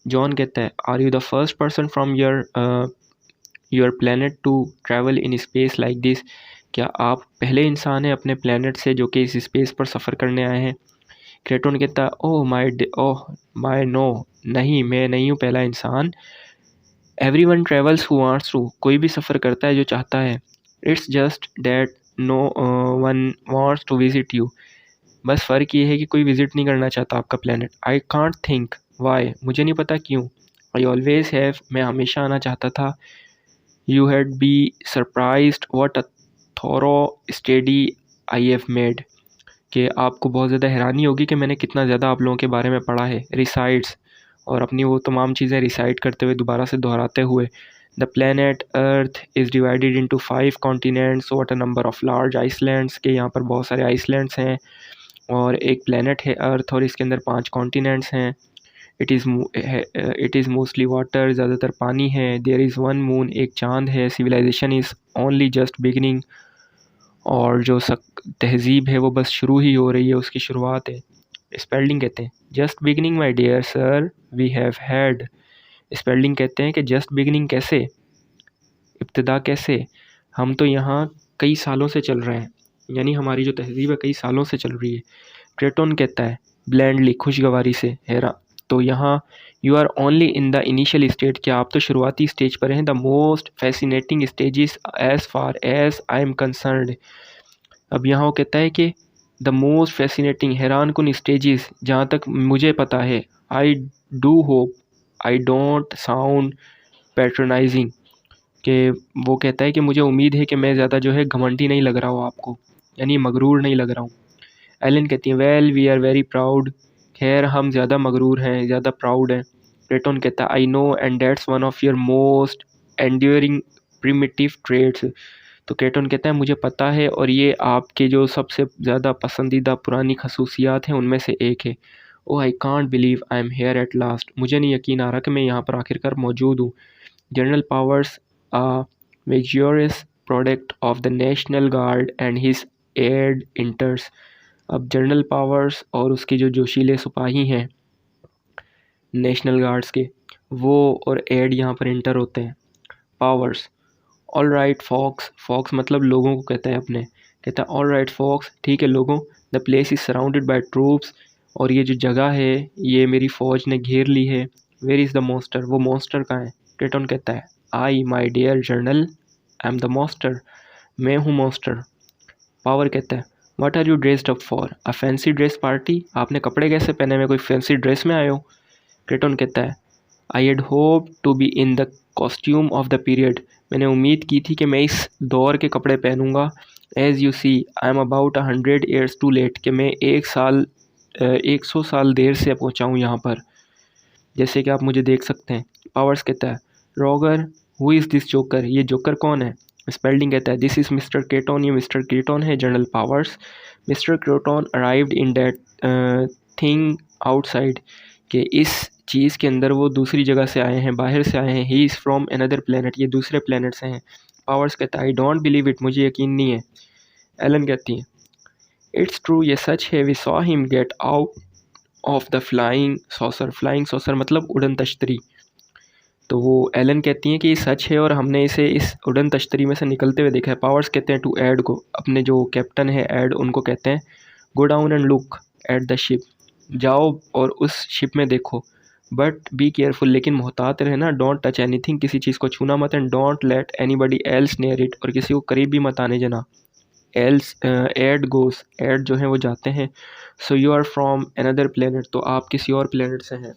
जॉन कहता है are you the first person from your planet to travel in space like this, क्या आप पहले इंसान हैं अपने प्लानट से जो कि इस स्पेस पर सफ़र करने आए हैं। क्रेटन कहता है ओह माई नो, नहीं मैं नहीं हूँ पहला इंसान। Every one travels who wants to, कोई भी सफ़र करता है जो चाहता है। It's just that no one wants to visit you, बस फ़र्क ये है कि कोई विज़िट नहीं करना चाहता आपका planet. I can't think Y, मुझे नहीं पता क्यों। आई ऑलवेज हैव, मैं हमेशा आना चाहता था। You had be surprised what a thorough study I have made, कि आपको बहुत ज़्यादा हैरानी होगी कि मैंने कितना ज़्यादा आप लोगों के बारे में पढ़ा है। रिसाइड्स, और अपनी वो तमाम चीज़ें रिसाइड करते हुए, दोबारा से दोहराते हुए। The planet earth is divided into 5 continents, what a number of large islands, के यहाँ पर बहुत सारे आइसलैंड्स हैं, और एक प्लानट है अर्थ, और इसके अंदर 5 कॉन्टिनेंट्स हैं। इट इज़ मोस्टली वाटर, ज़्यादातर पानी है। देयर इज़ वन मून, एक चाँद है। Civilisation is only just beginning, और जो तहज़ीब है वो बस शुरू ही हो रही है, उसकी शुरुआत है। स्पेल्डिंग कहते हैं just beginning my dear sir we have had. Spelding कहते हैं कि जस्ट बिगनिंग कैसे, इब्तिदा कैसे, हम तो यहाँ कई सालों से चल रहे हैं, यानी हमारी जो तहज़ीब है कई सालों से चल रही है। क्रेटन कहता है ब्लैंडली, खुशगवारी से, हैरा, तो यहाँ you are only in the initial stage, क्या आप तो शुरुआती स्टेज पर हैं। The most fascinating stages as far as I am concerned. अब यहाँ वो कहता है कि द मोस्ट फैसिनेटिंग, हैरान कुन स्टेजेस, जहाँ तक मुझे पता है। I do hope I don't sound patronising, कि वो कहता है कि मुझे उम्मीद है कि मैं ज़्यादा जो है घमंडी नहीं लग रहा हूँ आपको, यानी मगरूर नहीं लग रहा हूँ। एलन कहती है well we are very proud, खैर हम ज़्यादा मगरूर हैं, ज़्यादा प्राउड हैं। क्रेटन कहता है I know and that's one of your most enduring primitive trades, तो क्रेटन कहता है मुझे पता है, और ये आपके जो सबसे ज़्यादा पसंदीदा पुरानी खसूसियात हैं उनमें से एक है। Oh I can't believe I am here at last, मुझे नहीं यकीन आ रहा कि मैं यहाँ पर आखिरकार मौजूद हूँ। General powers a vigorous product of the National Guard and his aid enters। अब जनरल पावर्स और उसके जो जोशीले सिपाही हैं नेशनल गार्ड्स के, वो और एड यहाँ पर इंटर होते हैं। Powers, all right folks, folks मतलब लोगों को कहता है अपने, कहता है ऑल राइट फॉक्स, ठीक है लोगों। The place is surrounded by troops, और ये जो जगह है ये मेरी फ़ौज ने घेर ली है। वेयर इज़ द मॉन्स्टर, वो मॉन्स्टर कहाँ है। क्रेटन कहता है I my dear general I am the master, मैं हूँ मास्टर। पावर कहता है what are you dressed up for, a fancy dress party, आपने कपड़े कैसे पहने हुए, कोई फैंसी ड्रेस में आए हो। क्रेटन कहता है I had hope to be in the costume of the period, मैंने उम्मीद की थी कि मैं इस दौर के कपड़े पहनूंगा। As you see I am about 100 years too late, कि मैं 100 साल देर से पहुंचा हूँ यहाँ पर, जैसे कि आप मुझे देख सकते हैं। पावर्स कहता है Roger who is this joker, ये जोकर कौन है। स्पेल्डिंग कहता है दिस इज़ मिस्टर केटोन, ये मिस्टर केटोन है। General powers mister ketone arrived in that thing outside, कि इस चीज़ के अंदर वो दूसरी जगह से आए हैं, बाहर से आए हैं। He is from another planet, ये दूसरे प्लेनेट से हैं। पावर्स कहता है आई डोंट बिलीव इट, मुझे यकीन नहीं है। एलन कहती है इट्स ट्रू, ये सच है। We saw him get out of the flying saucer, flying saucer मतलब उड़न तश्तरी। तो वो एलन कहती हैं कि ये सच है और हमने इसे इस उड़न तश्तरी में से निकलते हुए देखा है। पावर्स कहते हैं टू एड को, अपने जो कैप्टन है एड उनको कहते हैं go down and look at the ship, जाओ और उस शिप में देखो। बट बी केयरफुल, लेकिन मोहतात रहना। डोंट टच एनीथिंग, किसी चीज़ को छूना मत। And don't let anybody else near it, और किसी को करीब भी मत आने देना। एल्स एड गोस, एड जो है वो जाते हैं। So you are from another planet, तो आप किसी और प्लेनेट से हैं।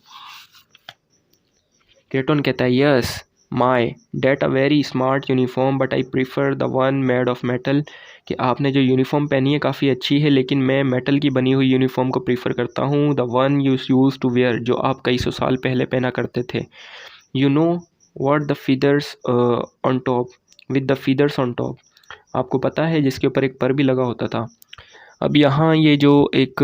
क्रेटन कहता है yes my date a very smart uniform but I prefer the one made of metal, कि आपने जो यूनिफॉर्म पहनी है काफ़ी अच्छी है, लेकिन मैं मेटल की बनी हुई यूनिफॉर्म को प्रीफर करता हूँ। The one use to wear, जो आप कई सौ साल पहले पहना करते थे। You know what the feathers on top, with the feathers on top, आपको पता है जिसके ऊपर एक पर भी लगा होता था। अब यहाँ ये जो एक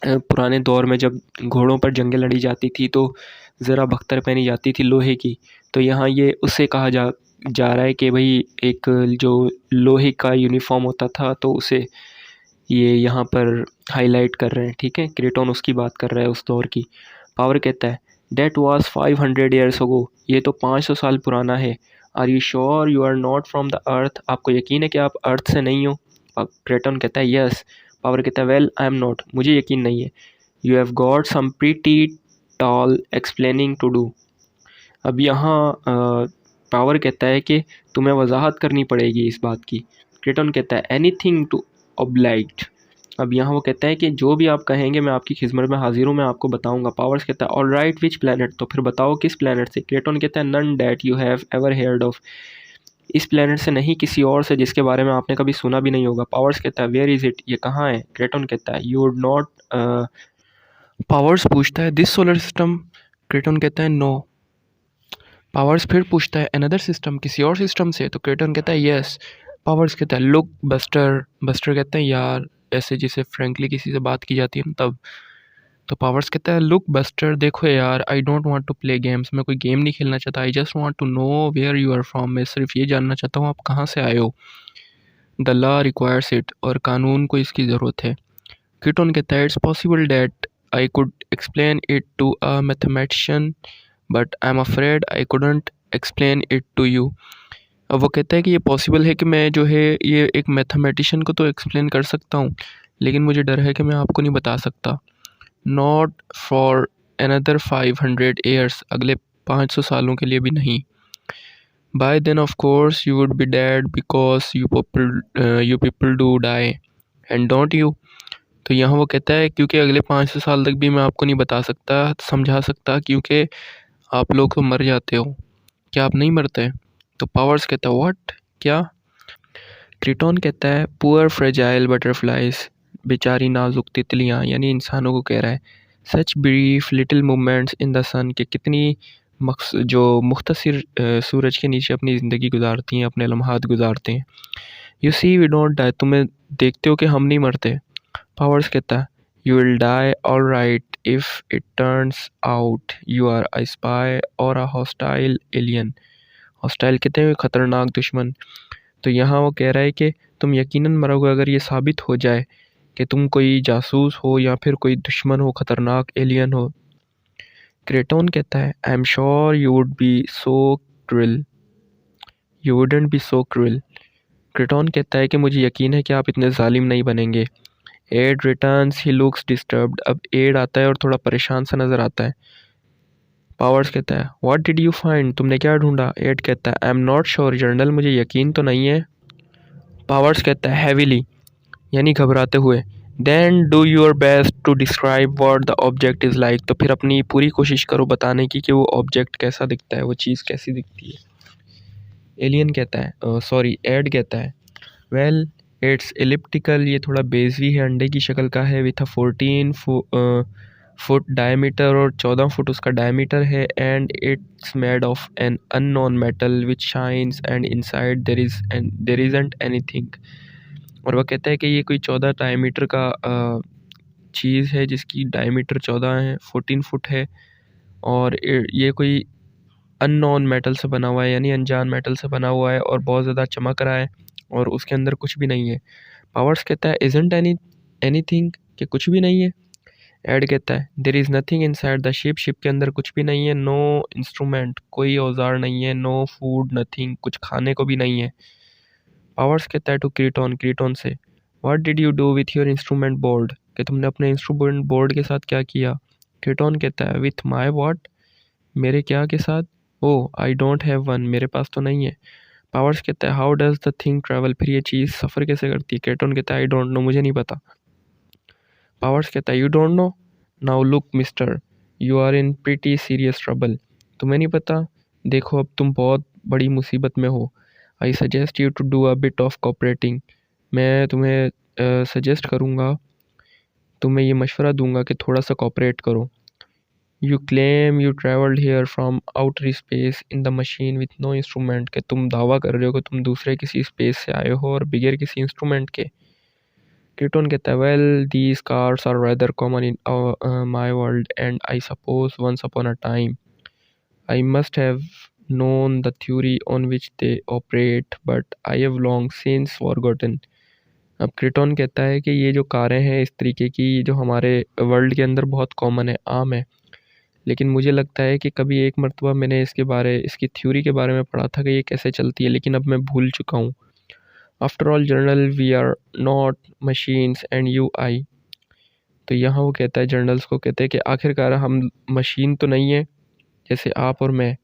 पुराने दौर में जब घोड़ों पर जंगें लड़ी जाती थी तो ज़रा बख्तर पहनी जाती थी लोहे की, तो यहाँ ये उससे कहा जा रहा है कि भाई एक जो लोहे का यूनिफॉर्म होता था तो उसे ये यहाँ पर हाईलाइट कर रहे हैं। ठीक है, क्रेटोन उसकी बात कर रहा है उस दौर की। पावर कहता है डेट वाज 500 years ago, ये तो 500 साल पुराना है। Are you sure you are not from the earth, आपको यकीन है कि आप अर्थ से नहीं हो। क्रेटोन कहता है यस। पावर कहता है वेल आई एम नॉट, मुझे यकीन नहीं है। You have got some pretty tall explaining to do, अब यहाँ पावर कहता है कि तुम्हें वजाहत करनी पड़ेगी इस बात की। क्रेटन कहता है एनीथिंग टू ऑब्लाइट, अब यहाँ वो कहता है कि जो भी आप कहेंगे मैं आपकी खिदमत में हाजिर हूँ, मैं आपको बताऊँगा। पावर्स कहता है ऑल राइट विच प्लानट, तो फिर बताओ किस प्लानट से। क्रेटन कहता है none that you have ever heard of, इस प्लानट से नहीं, किसी और से जिसके बारे में आपने कभी सुना भी नहीं होगा। पावर्स कहता है वेयर इज़ इट, ये कहाँ है। क्रेटन कहता है यू वुड नॉट, पावर्स पूछता है दिस सोलर सिस्टम, क्रेटन कहता है नो। पावर्स फिर पूछता है अनदर सिस्टम, किसी और सिस्टम से, तो क्रेटन कहता है यस। पावर्स कहता है लुक बस्टर, बस्टर कहते हैं यार ऐसे जिसे फ्रेंकली किसी से बात की जाती है ना तब। तो पावर्स कहता है लुक बस्टर, देखो यार I don't want to play games, मैं कोई गेम नहीं खेलना चाहता। I just want to know where you are from, मैं सिर्फ ये जानना चाहता हूँ आप कहाँ से आए हो। द लॉ रिक्वायर्स इट, और कानून को इसकी ज़रूरत है। क्रेटन कहता है it's possible that I could explain it to a mathematician but I am afraid I couldn't explain it to you. अब वो कहता है कि ये पॉसिबल है कि मैं जो है ये एक मैथमेटिशियन को तो एक्सप्लेन कर सकता हूँ, लेकिन मुझे डर है कि मैं आपको नहीं बता सकता। नॉट फॉर अनदर 500 years, अगले 500 सालों के लिए भी नहीं। By then of course you would be dead because you people do die and don't you. तो यहाँ वो कहता है क्योंकि अगले 500 साल तक भी मैं आपको नहीं बता सकता, समझा सकता, क्योंकि आप लोग तो मर जाते हो, क्या आप नहीं मरते। तो पावर्स कहता है व्हाट, क्या। क्रिटॉन कहता है पुअर फ्रेजाइल बटरफ्लाइज, बेचारी नाजुक तितलियाँ, यानी इंसानों को कह रहा है। Such brief little movements in the sun, के कितनी जो मुख्तसर सूरज के नीचे अपनी ज़िंदगी गुजारती हैं, अपने लम्हात गुजारते हैं। You see we don't die, तुम्हें देखते हो कि हम नहीं मरते। पावर्स कहता है you will die all right if it turns out you are a spy or a hostile alien, hostile कहते हैं ख़तरनाक दुश्मन। तो यहाँ वो कह रहा है कि तुम यकीनन मरोगे अगर ये साबित हो जाए कि तुम कोई जासूस हो या फिर कोई दुश्मन हो, ख़तरनाक एलियन हो। क्रेटोन कहता है I am sure you would be so cruel, you wouldn't be so cruel. Kreton कहता है कि मुझे यकीन है कि आप इतने जालिम नहीं बनेंगे। Ed returns he looks disturbed, अब एड आता है और थोड़ा परेशान सा नज़र आता है। पावर्स कहता है व्हाट डिड यू फाइंड, तुमने क्या ढूंढा। एड कहता है I am not sure general, मुझे यकीन तो नहीं है। पावर्स कहता है हैवीली यानी घबराते हुए। Then do your best to describe what the object is like, तो फिर अपनी पूरी कोशिश करो बताने की कि वो ऑब्जेक्ट कैसा दिखता है, वो चीज़ कैसी दिखती है। एलियन कहता है सॉरी एड कहता है वेल इट्स एलिप्टिकल, ये थोड़ा बेजवी है, अंडे की शक्ल का है, विथ अ 14 फुट डायमीटर, और 14 फुट उसका डायमीटर है। And it's made of an unknown metal which shines and inside there isn't anything. और वह कहता है कि ये कोई 14 डायमीटर का चीज़ है जिसकी डायमीटर 14 है, 14 फुट है, और ये कोई अननोन मेटल से बना हुआ है यानी अनजान मेटल से बना हुआ है, और बहुत ज़्यादा चमक रहा है, और उसके अंदर कुछ भी नहीं है। पावर्स कहता है इजंट एनीथिंग, कि कुछ भी नहीं है। एड कहता है there is nothing inside the ship, ship के अंदर कुछ भी नहीं है। नो इंस्ट्रूमेंट, कोई औजार नहीं है। नो फूड, नथिंग, कुछ खाने को भी नहीं है। पावर्स कहता है टू क्रीटॉन, क्रीटॉन से what did you do with your instrument board, कि तुमने अपने इंस्ट्रूमेंट बोर्ड के साथ क्या किया। क्रीटॉन कहता है विथ माई व्हाट, मेरे क्या के साथ। ओ आई डोंट हैव वन, मेरे पास तो नहीं है। पावर्स कहता है how does the thing travel, फिर ये चीज़ सफ़र कैसे करती है। क्रीटॉन कहता है आई डोंट नो, मुझे नहीं पता। पावर्स कहता है you don't know, now look mister, you are in pretty serious trouble, तुम्हें नहीं पता, देखो अब तुम बहुत बड़ी मुसीबत में हो। I suggest you to do a bit of cooperating, मैं तुम्हें सजेस्ट करूँगा, तुम्हें ये मशवरा दूंगा कि थोड़ा सा कोऑपरेट करो। You claim you travelled here from outer space in the machine with no instrument, कि तुम दावा कर रहे हो कि तुम दूसरे किसी स्पेस से आए हो और बगैर किसी इंस्ट्रूमेंट के। कीटोन कहता है well these cars are rather common in my world and I suppose once upon a time I must have known the theory on which they operate but I have long since forgotten। अब क्रिटॉन कहता है कि ये जो कारें हैं इस तरीके की, ये जो हमारे वर्ल्ड के अंदर बहुत कॉमन है, आम है, लेकिन मुझे लगता है कि कभी एक मर्तबा मैंने इसकी थ्योरी के बारे में पढ़ा था कि ये कैसे चलती है, लेकिन अब मैं भूल चुका हूँ। After all general we are not machines and you I, तो यहाँ वो कहता है जर्नल्स को, कहते हैं कि आखिरकार हम मशीन तो नहीं है जैसे आप और मैं।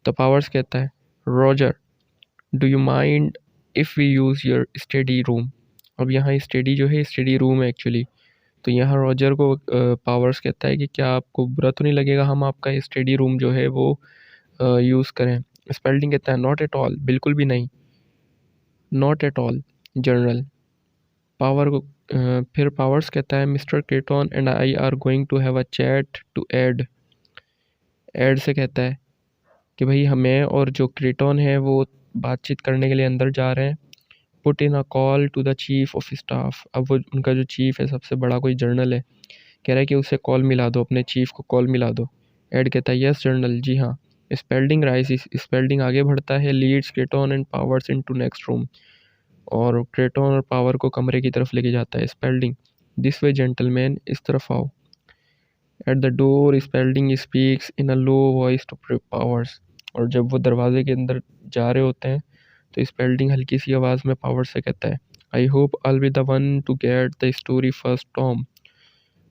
तो पावर्स कहता है Roger do you mind if we use your study room. अब यहाँ स्टडी जो है स्टडी रूम है एक्चुअली, तो यहाँ रॉजर को पावर्स कहता है कि क्या आपको बुरा तो नहीं लगेगा हम आपका स्टडी रूम जो है वो यूज़ करें। स्पेल्डिंग कहता है नॉट एट ऑल, बिल्कुल भी नहीं, not at all general. Power को फिर पावर्स कहता है mister Kreton and I are going to have a chat to Ed. Ed से कहता है कि भाई हमें और जो क्रेटॉन है वो बातचीत करने के लिए अंदर जा रहे हैं। Put in a call to the chief of staff, अब वो उनका जो चीफ है सबसे बड़ा कोई जर्नल है, कह रहा है कि उसे कॉल मिला दो, अपने चीफ को कॉल मिला दो। एड कहता है यस जर्नल, जी हाँ। स्पेल्डिंग राइज, स्पेल्डिंग आगे बढ़ता है, leads Kreton and Powers into next room, और क्रेटॉन और पावर को कमरे की तरफ लेके जाता है। स्पेल्डिंग दिस वे जेंटलमैन, इस तरफ आओ। At the door Spalding speaks in a low voice two powers, और जब वो दरवाजे के अंदर जा रहे होते हैं तो स्पेल्डिंग हल्की सी आवाज़ में पावर से कहता है I hope I be the one to get the story first Tom.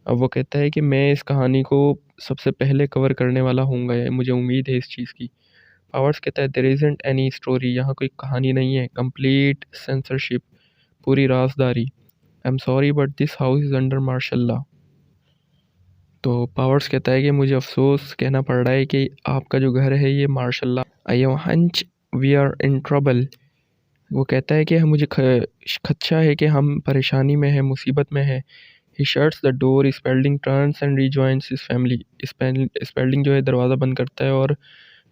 अब वो कहता है कि मैं इस कहानी को सबसे पहले कवर करने वाला हूँगा, मुझे उम्मीद है इस चीज़ की। पावर्स कहता है देयर इज़न्ट एनी स्टोरी, यहाँ कोई कहानी नहीं है। कंप्लीट सेंसरशिप, पूरी राजदारी। I am sorry but this house is under martial law. तो पावर्स कहता है कि मुझे अफसोस कहना पड़ रहा है कि आपका जो घर है ये martial law. I have hunch we are in trouble, वो कहता है कि मुझे खदशा है कि हम परेशानी में हैं, मुसीबत में हैं। He shuts the door, Spelding turns and rejoins his family, Spelding जो है दरवाज़ा बंद करता है और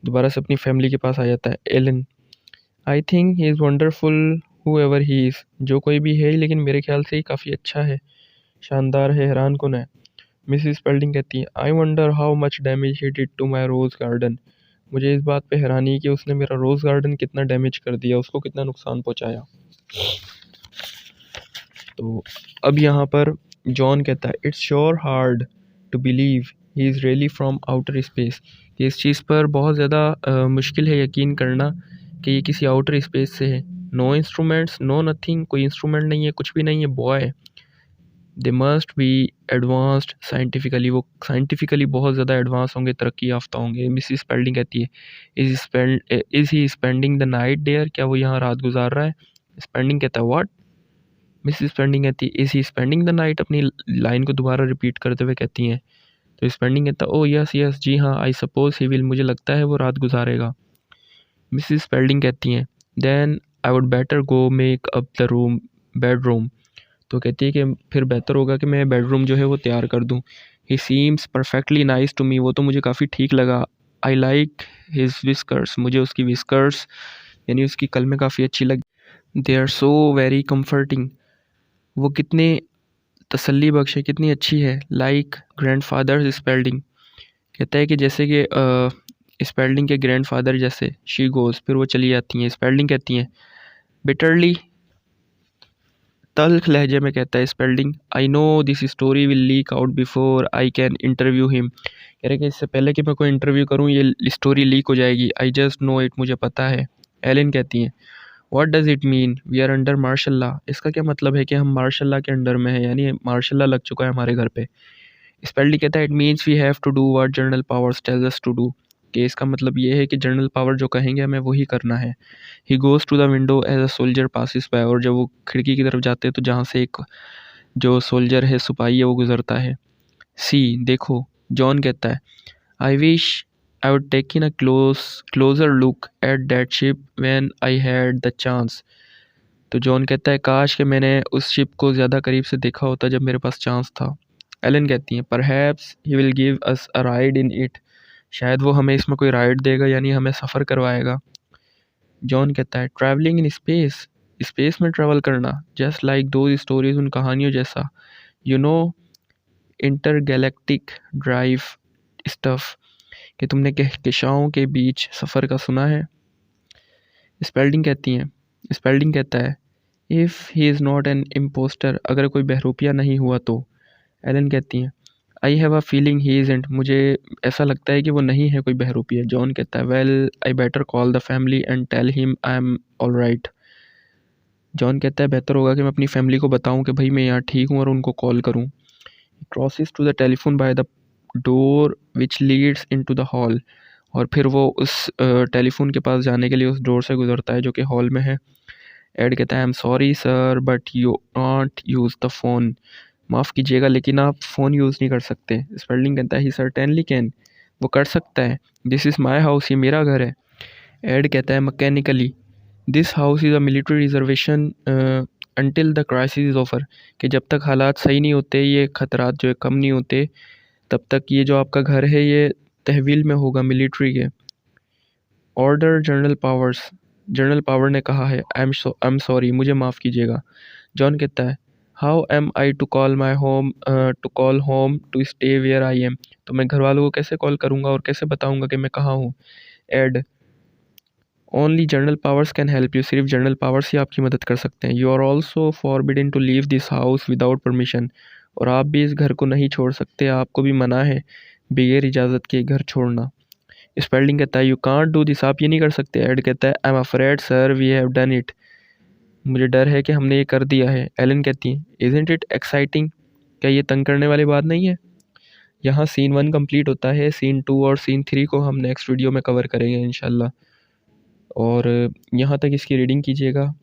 दोबारा से अपनी फैमिली के पास आ जाता है। Ellen I think he is wonderful whoever he is, जो कोई भी है लेकिन मेरे ख्याल से ही काफ़ी अच्छा है, शानदार है, हैरान कुन है। मिसिस स्पेल्डिंग कहती है I wonder how much damage he did to my rose garden, मुझे इस बात पे हैरानी है कि उसने मेरा रोज़ गार्डन कितना डैमेज कर दिया, उसको कितना नुकसान पहुंचाया। तो अब यहाँ पर जॉन कहता है it's sure hard to believe he is really from outer space, कि इस चीज़ पर बहुत ज़्यादा मुश्किल है यकीन करना कि ये किसी आउटर स्पेस से है। नो इंस्ट्रूमेंट्स नो नथिंग, कोई इंस्ट्रूमेंट नहीं है, कुछ भी नहीं है। Boy they must be advanced scientifically, वो साइंटिफिकली बहुत ज़्यादा एडवांस होंगे, तरक्की याफ्ता होंगे। मिसिस स्पेल्डिंग कहती है is he spending the night there, क्या वो यहाँ रात गुजार रहा है? स्पेंडिंग कहता है व्हाट? मिसिस स्पेंडिंग कहती है is he spending the night, अपनी लाइन को दोबारा रिपीट करते हुए कहती हैं। तो स्पेंडिंग कहता है ओ यस यस, जी हाँ, आई सपोज ही विल, मुझे लगता है वो रात गुजारेगा। मिसिस स्पेल्डिंग कहती हैं then I would better go make up the room bedroom, तो कहती है कि फिर बेहतर होगा कि मैं बेडरूम जो है वो तैयार कर दूँ। He seems perfectly nice to me, वो तो मुझे काफ़ी ठीक लगा। आई लाइक हिज विस्कर्स, मुझे उसकी विस्कर्स यानी उसकी कलमें काफ़ी अच्छी लगी। They are so very comforting, वो कितने तसल्ली बख्श है, कितनी अच्छी है। लाइक ग्रैंड फादर स्पेल्डिंग, कहता है कि जैसे कि स्पेल्डिंग के ग्रैंड फादर जैसे। शी गोज़, फिर वो चली जाती हैं। स्पेल्डिंग कहती हैं बिटरली, तल्ख लहजे में कहता है Spalding I know this story will leak out before I can interview him, कह रहे कि इससे पहले कि मैं कोई इंटरव्यू करूं ये स्टोरी लीक हो जाएगी। आई जस्ट नो इट, मुझे पता है। एलिन कहती हैं what does it mean we are under martial law, इसका क्या मतलब है कि हम मार्शल लॉ के अंडर में हैं, यानी मार्शल लॉ लग चुका है हमारे घर पे। स्पेल्डिंग कहता है it means we have to do what General Powers tells us to do, कि इसका मतलब ये है कि जनरल पावर जो कहेंगे हमें वही करना है। He goes to the window as a soldier passes by, और जब वो खिड़की की तरफ जाते हैं तो जहाँ से एक जो सोल्जर है, सिपाही है, वो गुजरता है। सी देखो, जॉन कहता है I wish I would take in a closer look at that ship when I had the chance, तो जॉन कहता है काश कि मैंने उस शिप को ज़्यादा करीब से देखा होता जब मेरे पास चांस था। एलन कहती हैं perhaps he will give us a ride in it, शायद वो हमें इसमें कोई राइड देगा, यानी हमें सफ़र करवाएगा। जॉन कहता है ट्रैवलिंग इन स्पेस, स्पेस में ट्रैवल करना, जस्ट लाइक दो स्टोरीज, उन कहानियों जैसा। You know intergalactic drive stuff, कि तुमने कहकशाओं के बीच सफ़र का सुना है। स्पेल्डिंग कहता है if he is not an impostor, अगर कोई बहरूपिया नहीं हुआ तो। एलन कहती हैं I have a feeling he isn't, मुझे ऐसा लगता है कि वो नहीं है कोई बहरूपिया। जॉन कहता है well I better call the family and tell him I am all right, John कहता है बेहतर होगा कि मैं अपनी फैमिली को बताऊं कि भाई मैं यहाँ ठीक हूँ और उनको कॉल करूँ। Crosses to the telephone by the door which leads into the hall, और फिर वो उस टेलीफोन के पास जाने के लिए उस डोर से गुजरता है जो कि हॉल में है। एड कहता है I am sorry sir but you not use the phone, माफ़ कीजिएगा लेकिन आप फ़ोन यूज़ नहीं कर सकते। स्पेल्डिंग कहता है ही सर्टेनली कैन, वो कर सकता है। दिस इज़ माई हाउस, ये मेरा घर है। एड कहता है mechanically this house is a military reservation until the crisis is over, कि जब तक हालात सही नहीं होते, ये ख़तरात जो है कम नहीं होते, तब तक ये जो आपका घर है ये तहवील में होगा मिलिट्री के। ऑर्डर जनरल पावर ने कहा है आई एम सॉरी, मुझे माफ़ कीजिएगा। जॉन कहता है how am I to call home to stay where I am, तो मैं घर वालों को कैसे कॉल करूँगा और कैसे बताऊँगा कि मैं कहाँ हूँ। Ed only General Powers can help you, सिर्फ जनरल पावर्स ही आपकी मदद कर सकते हैं। You are also forbidden to leave this house without permission, और आप भी इस घर को नहीं छोड़ सकते, आपको भी मना है बगैर इजाज़त के घर छोड़ना। स्पेल्डिंग कहता है यू कांट डू दिस, आप ये नहीं कर सकते। एड कहता है I am afraid sir we have done it, मुझे डर है कि हमने ये कर दिया है। एलन कहती है इज़न्ट इट एक्साइटिंग, क्या ये तंग करने वाली बात नहीं है। यहाँ सीन 1 कंप्लीट होता है, सीन 2 और सीन 3 को हम नेक्स्ट वीडियो में कवर करेंगे इंशाल्लाह। और यहाँ तक इसकी रीडिंग कीजिएगा,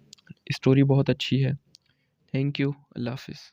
स्टोरी बहुत अच्छी है। थैंक यू, अल्लाह हाफ़िज़।